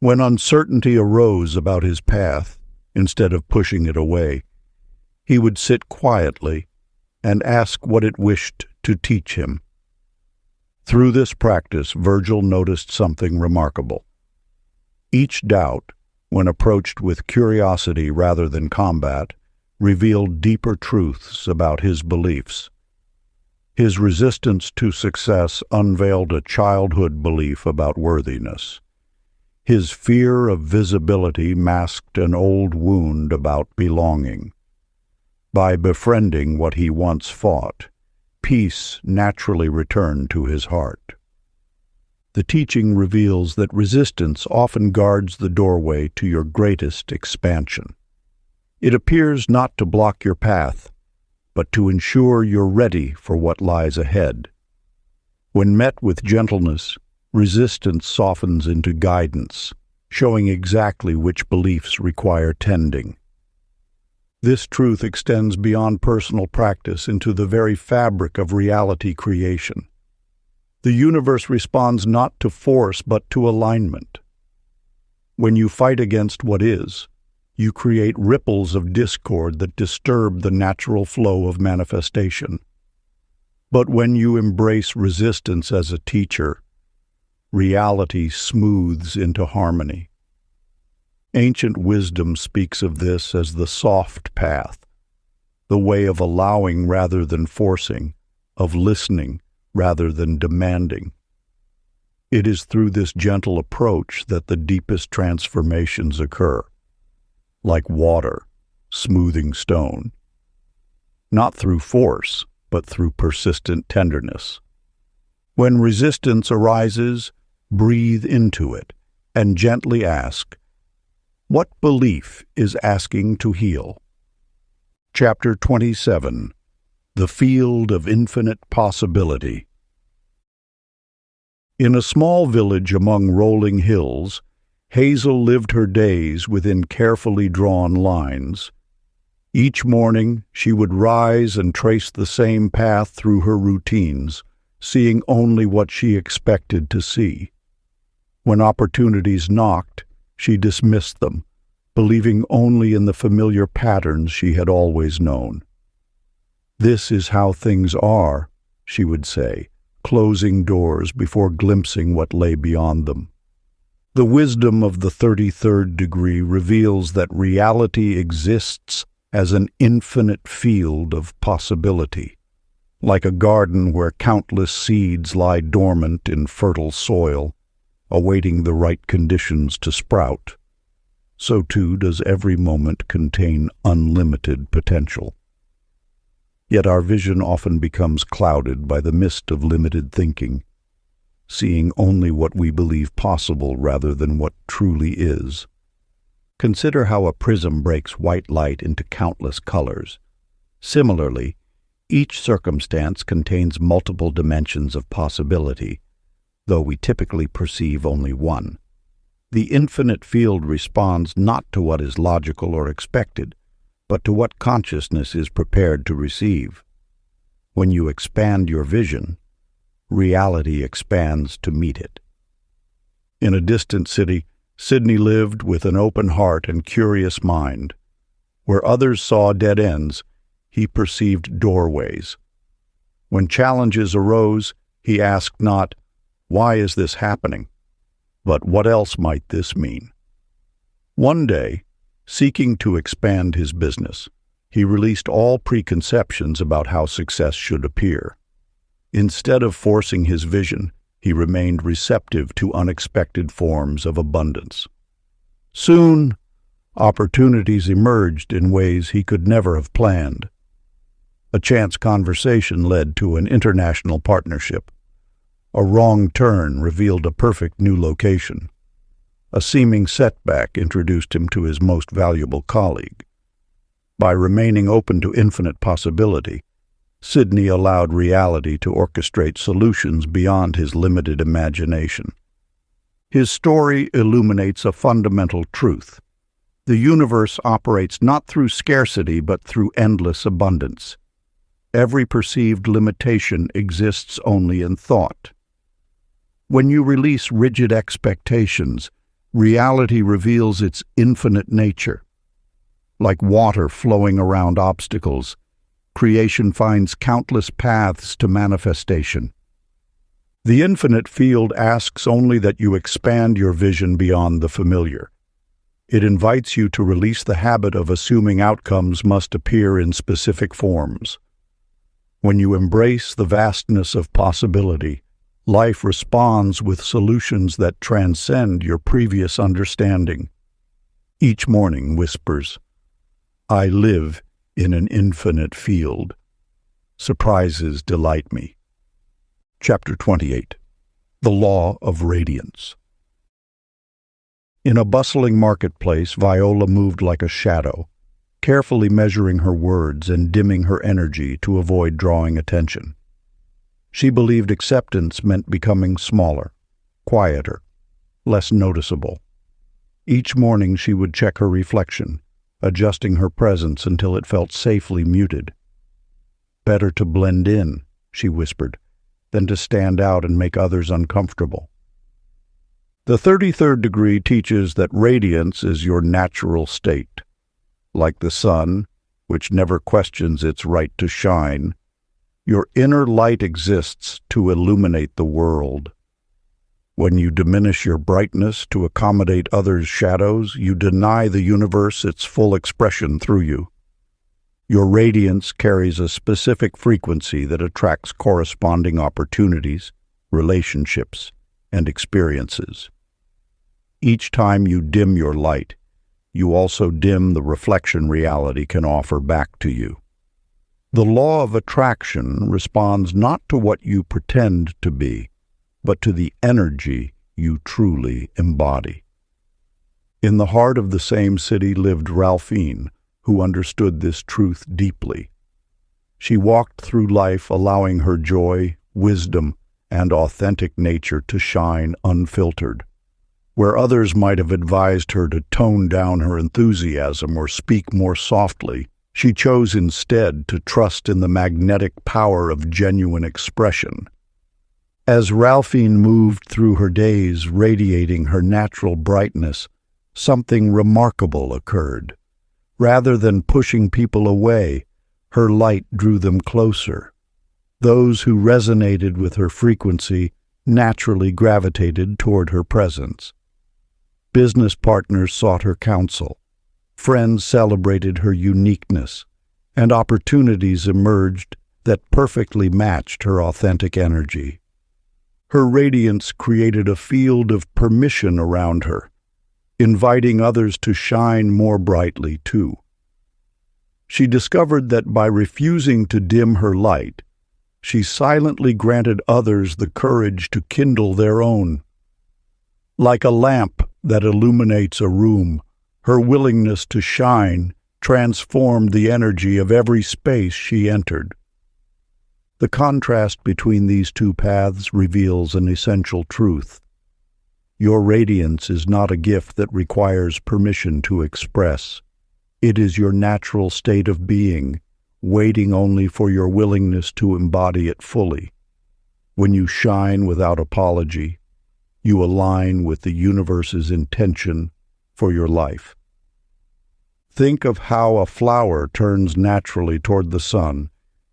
When uncertainty arose about his path, instead of pushing it away, he would sit quietly and ask what it wished to teach him. Through this practice, Virgil noticed something remarkable. Each doubt, when approached with curiosity rather than combat, revealed deeper truths about his beliefs. His resistance to success unveiled a childhood belief about worthiness. His fear of visibility masked an old wound about belonging. By befriending what he once fought, peace naturally returned to his heart. The teaching reveals that resistance often guards the doorway to your greatest expansion. It appears not to block your path, but to ensure you're ready for what lies ahead. When met with gentleness, resistance softens into guidance, showing exactly which beliefs require tending. This truth extends beyond personal practice into the very fabric of reality creation. The universe responds not to force but to alignment. When you fight against what is, you create ripples of discord that disturb the natural flow of manifestation. But when you embrace resistance as a teacher, reality smooths into harmony. Ancient wisdom speaks of this as the soft path, the way of allowing rather than forcing, of listening rather than demanding. It is through this gentle approach that the deepest transformations occur, like water smoothing stone, not through force, but through persistent tenderness. When resistance arises, breathe into it and gently ask, what belief is asking to heal? Chapter 27. The Field of Infinite Possibility. In a small village among rolling hills, Hazel lived her days within carefully drawn lines. Each morning, she would rise and trace the same path through her routines, seeing only what she expected to see. When opportunities knocked, she dismissed them, believing only in the familiar patterns she had always known. "This is how things are," she would say, closing doors before glimpsing what lay beyond them. The wisdom of the 33rd degree reveals that reality exists as an infinite field of possibility. Like a garden where countless seeds lie dormant in fertile soil, awaiting the right conditions to sprout, so too does every moment contain unlimited potential. Yet our vision often becomes clouded by the mist of limited thinking, seeing only what we believe possible rather than what truly is. Consider how a prism breaks white light into countless colors. Similarly, each circumstance contains multiple dimensions of possibility, though we typically perceive only one. The infinite field responds not to what is logical or expected, but to what consciousness is prepared to receive. When you expand your vision, reality expands to meet it. In a distant city, Sydney lived with an open heart and curious mind. Where others saw dead ends, he perceived doorways. When challenges arose, he asked not, "Why is this happening?" but "What else might this mean?" One day, seeking to expand his business, he released all preconceptions about how success should appear. Instead of forcing his vision, he remained receptive to unexpected forms of abundance. Soon, opportunities emerged in ways he could never have planned. A chance conversation led to an international partnership. A wrong turn revealed a perfect new location. A seeming setback introduced him to his most valuable colleague. By remaining open to infinite possibility, Sydney allowed reality to orchestrate solutions beyond his limited imagination. His story illuminates a fundamental truth. The universe operates not through scarcity but through endless abundance. Every perceived limitation exists only in thought. When you release rigid expectations, reality reveals its infinite nature. Like water flowing around obstacles, creation finds countless paths to manifestation. The infinite field asks only that you expand your vision beyond the familiar. It invites you to release the habit of assuming outcomes must appear in specific forms. When you embrace the vastness of possibility, life responds with solutions that transcend your previous understanding. Each morning whispers, "I live in an infinite field. Surprises delight me." Chapter 28. The Law of Radiance. In a bustling marketplace, Viola moved like a shadow, carefully measuring her words and dimming her energy to avoid drawing attention. She believed acceptance meant becoming smaller, quieter, less noticeable. Each morning she would check her reflection, adjusting her presence until it felt safely muted. "Better to blend in," she whispered, "than to stand out and make others uncomfortable." The 33rd degree teaches that radiance is your natural state. Like the sun, which never questions its right to shine, your inner light exists to illuminate the world. When you diminish your brightness to accommodate others' shadows, you deny the universe its full expression through you. Your radiance carries a specific frequency that attracts corresponding opportunities, relationships, and experiences. Each time you dim your light, you also dim the reflection reality can offer back to you. The law of attraction responds not to what you pretend to be, but to the energy you truly embody. In the heart of the same city lived Ralphine, who understood this truth deeply. She walked through life allowing her joy, wisdom, and authentic nature to shine unfiltered. Where others might have advised her to tone down her enthusiasm or speak more softly, she chose instead to trust in the magnetic power of genuine expression. As Ralphine moved through her days radiating her natural brightness, something remarkable occurred. Rather than pushing people away, her light drew them closer. Those who resonated with her frequency naturally gravitated toward her presence. Business partners sought her counsel. Friends celebrated her uniqueness, and opportunities emerged that perfectly matched her authentic energy. Her radiance created a field of permission around her, inviting others to shine more brightly too. She discovered that by refusing to dim her light, she silently granted others the courage to kindle their own. Like a lamp that illuminates a room, her willingness to shine transformed the energy of every space she entered. The contrast between these two paths reveals an essential truth. Your radiance is not a gift that requires permission to express. It is your natural state of being, waiting only for your willingness to embody it fully. When you shine without apology, you align with the universe's intention for your life. Think of how a flower turns naturally toward the sun,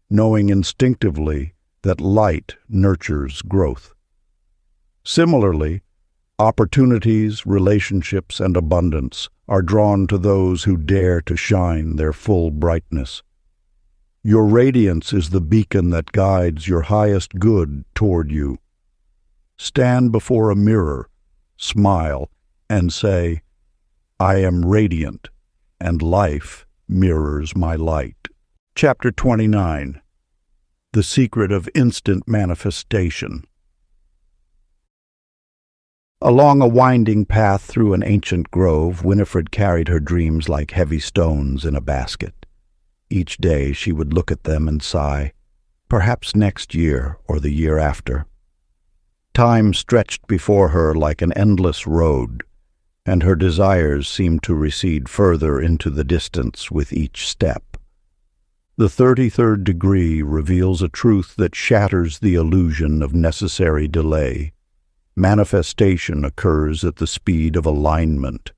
knowing instinctively that light nurtures growth. Similarly, opportunities, relationships, and abundance are drawn to those who dare to shine their full brightness. Your radiance is the beacon that guides your highest good toward you. Stand before a mirror, smile, and say, "I am radiant, and life mirrors my light." Chapter 29. The Secret of Instant Manifestation. Along a winding path through an ancient grove, Winifred carried her dreams like heavy stones in a basket. Each day she would look at them and sigh, perhaps next year or the year after. Time stretched before her like an endless road, and her desires seemed to recede further into the distance with each step. The 33rd degree reveals a truth that shatters the illusion of necessary delay. Manifestation occurs at the speed of alignment.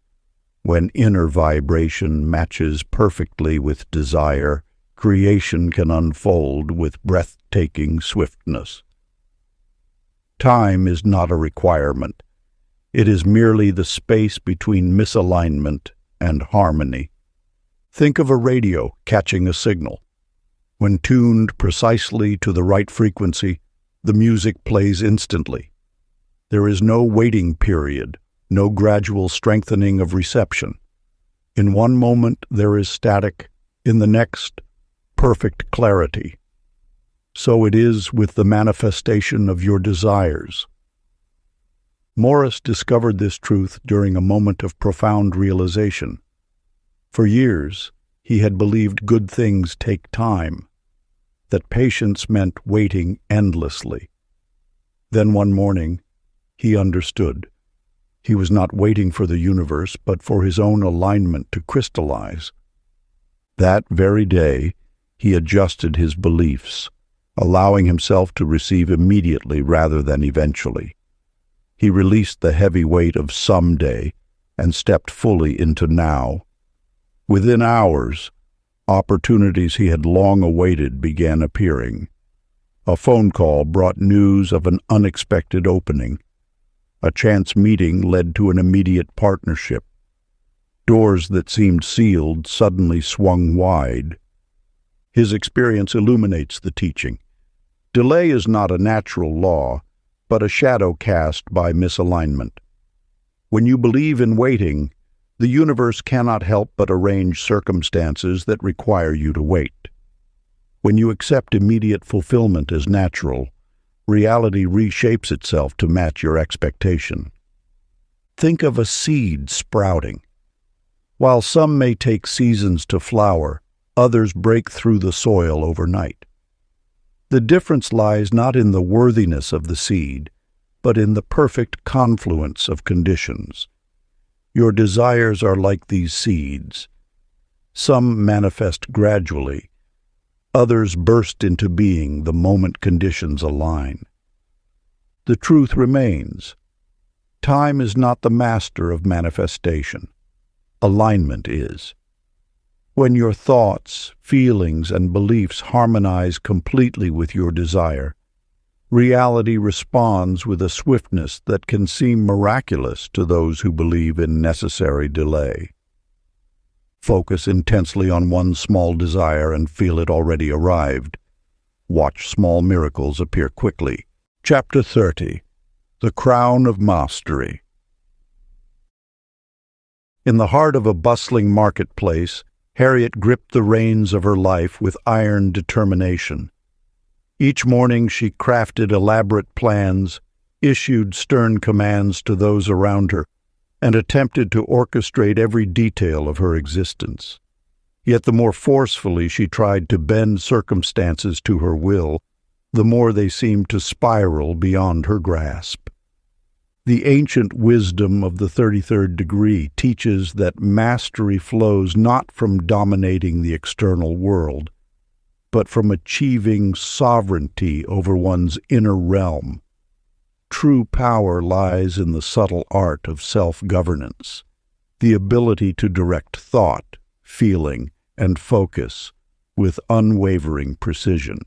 When inner vibration matches perfectly with desire, creation can unfold with breathtaking swiftness. Time is not a requirement. It is merely the space between misalignment and harmony. Think of a radio catching a signal. When tuned precisely to the right frequency, the music plays instantly. There is no waiting period, no gradual strengthening of reception. In one moment there is static, in the next, perfect clarity. So it is with the manifestation of your desires. Morris discovered this truth during a moment of profound realization. For years, he had believed good things take time, that patience meant waiting endlessly. Then one morning, he understood. He was not waiting for the universe, but for his own alignment to crystallize. That very day, he adjusted his beliefs, allowing himself to receive immediately rather than eventually. He released the heavy weight of someday and stepped fully into now. Within hours, opportunities he had long awaited began appearing. A phone call brought news of an unexpected opening. A chance meeting led to an immediate partnership. Doors that seemed sealed suddenly swung wide. His experience illuminates the teaching. Delay is not a natural law, but a shadow cast by misalignment. When you believe in waiting, the universe cannot help but arrange circumstances that require you to wait. When you accept immediate fulfillment as natural, reality reshapes itself to match your expectation. Think of a seed sprouting. While some may take seasons to flower, others break through the soil overnight. The difference lies not in the worthiness of the seed, but in the perfect confluence of conditions. Your desires are like these seeds. Some manifest gradually. Others burst into being the moment conditions align. The truth remains. Time is not the master of manifestation. alignment is. When your thoughts, feelings, and beliefs harmonize completely with your desire, reality responds with a swiftness that can seem miraculous to those who believe in necessary delay. Focus intensely on one small desire and feel it already arrived. Watch small miracles appear quickly. Chapter 30. The Crown of Mastery. In the heart of a bustling marketplace, Harriet gripped the reins of her life with iron determination. Each morning she crafted elaborate plans, issued stern commands to those around her, and attempted to orchestrate every detail of her existence. Yet the more forcefully she tried to bend circumstances to her will, the more they seemed to spiral beyond her grasp. The ancient wisdom of the 33rd degree teaches that mastery flows not from dominating the external world, but from achieving sovereignty over one's inner realm. True power lies in the subtle art of self-governance, the ability to direct thought, feeling, and focus with unwavering precision.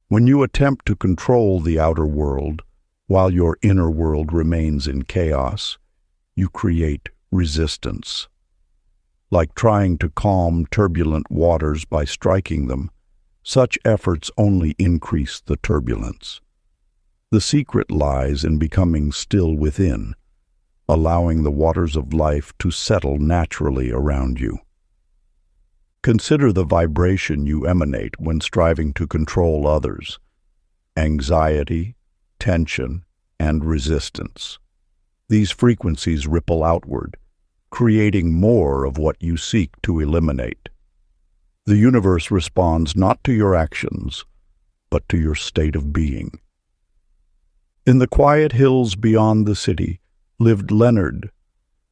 When you attempt to control the outer world, while your inner world remains in chaos, you create resistance. Like trying to calm turbulent waters by striking them, such efforts only increase the turbulence. The secret lies in becoming still within, allowing the waters of life to settle naturally around you. Consider the vibration you emanate when striving to control others: anxiety, tension, and resistance. These frequencies ripple outward, creating more of what you seek to eliminate. The universe responds not to your actions, but to your state of being. In the quiet hills beyond the city lived Leonard,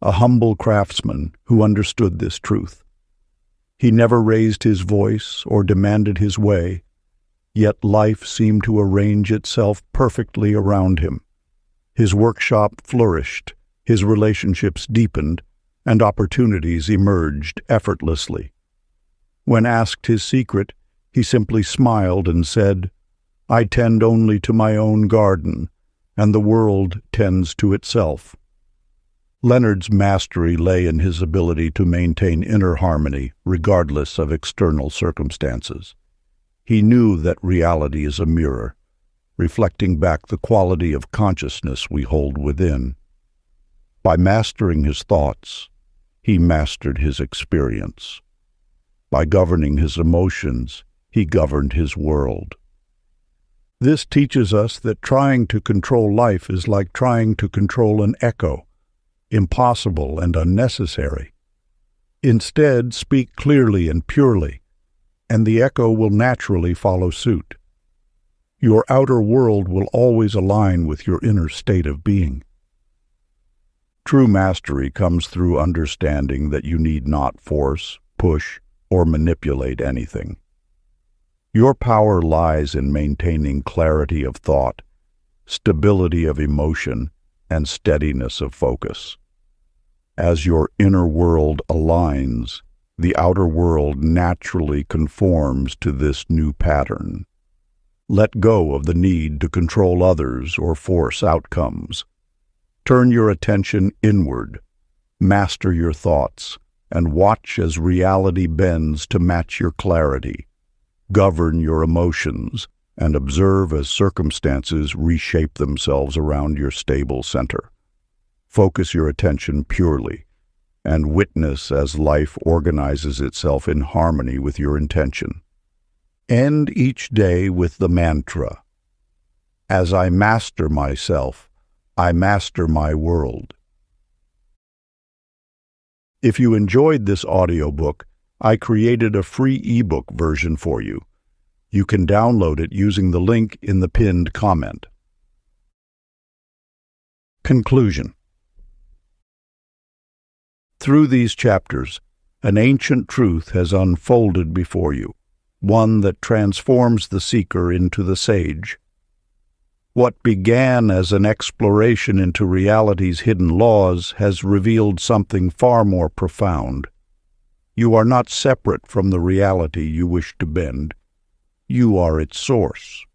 a humble craftsman who understood this truth. He never raised his voice or demanded his way, yet life seemed to arrange itself perfectly around him. His workshop flourished, his relationships deepened, and opportunities emerged effortlessly. When asked his secret, he simply smiled and said, "I tend only to my own garden, and the world tends to itself." Leonard's mastery lay in his ability to maintain inner harmony regardless of external circumstances. He knew that reality is a mirror, reflecting back the quality of consciousness we hold within. By mastering his thoughts, he mastered his experience. By governing his emotions, he governed his world. This teaches us that trying to control life is like trying to control an echo, impossible and unnecessary. Instead, speak clearly and purely, and the echo will naturally follow suit. Your outer world will always align with your inner state of being. True mastery comes through understanding that you need not force, push, or manipulate anything. Your power lies in maintaining clarity of thought, stability of emotion, and steadiness of focus. As your inner world aligns, the outer world naturally conforms to this new pattern. Let go of the need to control others or force outcomes. Turn your attention inward, master your thoughts, and watch as reality bends to match your clarity. Govern your emotions, and observe as circumstances reshape themselves around your stable center. Focus your attention purely, and witness as life organizes itself in harmony with your intention. End each day with the mantra, "As I master myself, I master my world." If you enjoyed this audiobook, I created a free ebook version for you. You can download it using the link in the pinned comment. Conclusion. Through these chapters, an ancient truth has unfolded before you, one that transforms the seeker into the sage. What began as an exploration into reality's hidden laws has revealed something far more profound. You are not separate from the reality you wish to bend. You are its source.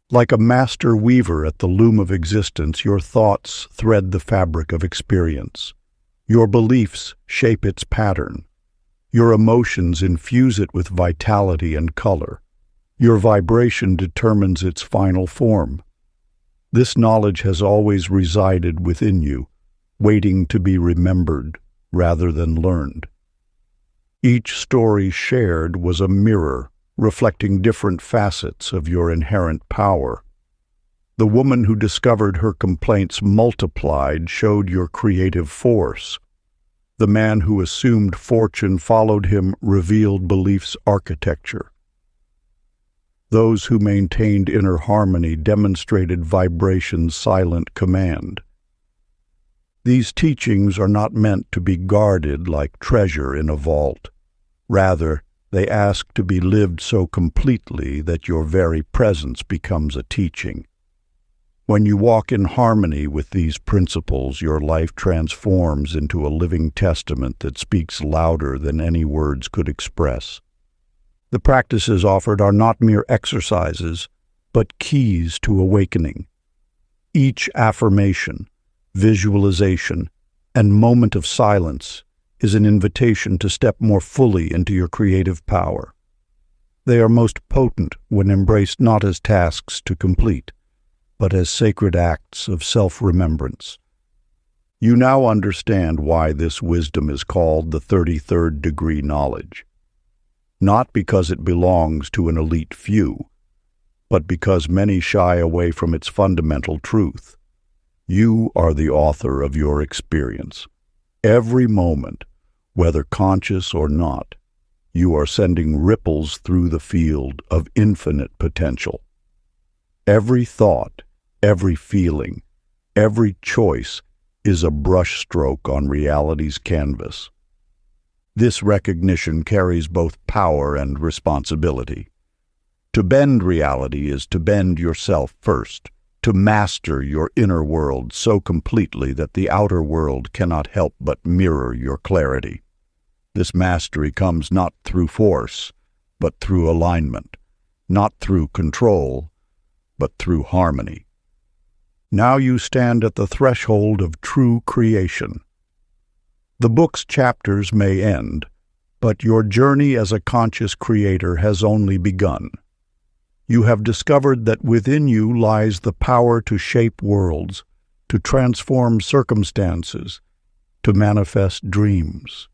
Like a master weaver at the loom of existence, your thoughts thread the fabric of experience. Your beliefs shape its pattern. Your emotions infuse it with vitality and color. Your vibration determines its final form. This knowledge has always resided within you, waiting to be remembered rather than learned. Each story shared was a mirror, reflecting different facets of your inherent power. The woman who discovered her complaints multiplied showed your creative force. The man who assumed fortune followed him revealed belief's architecture. Those who maintained inner harmony demonstrated vibration's silent command. These teachings are not meant to be guarded like treasure in a vault. Rather, they ask to be lived so completely that your very presence becomes a teaching. When you walk in harmony with these principles, your life transforms into a living testament that speaks louder than any words could express. The practices offered are not mere exercises, but keys to awakening. Each affirmation, visualization, and moment of silence is an invitation to step more fully into your creative power. They are most potent when embraced not as tasks to complete, but as sacred acts of self-remembrance. You now understand why this wisdom is called the 33rd degree knowledge. Not because it belongs to an elite few, but because many shy away from its fundamental truth. You are the author of your experience. Every moment, whether conscious or not, you are sending ripples through the field of infinite potential. Every thought, every feeling, every choice is a brushstroke on reality's canvas. This recognition carries both power and responsibility. To bend reality is to bend yourself first, to master your inner world so completely that the outer world cannot help but mirror your clarity. This mastery comes not through force, but through alignment, not through control, but through harmony. Now you stand at the threshold of true creation. The book's chapters may end, but your journey as a conscious creator has only begun. You have discovered that within you lies the power to shape worlds, to transform circumstances, to manifest dreams.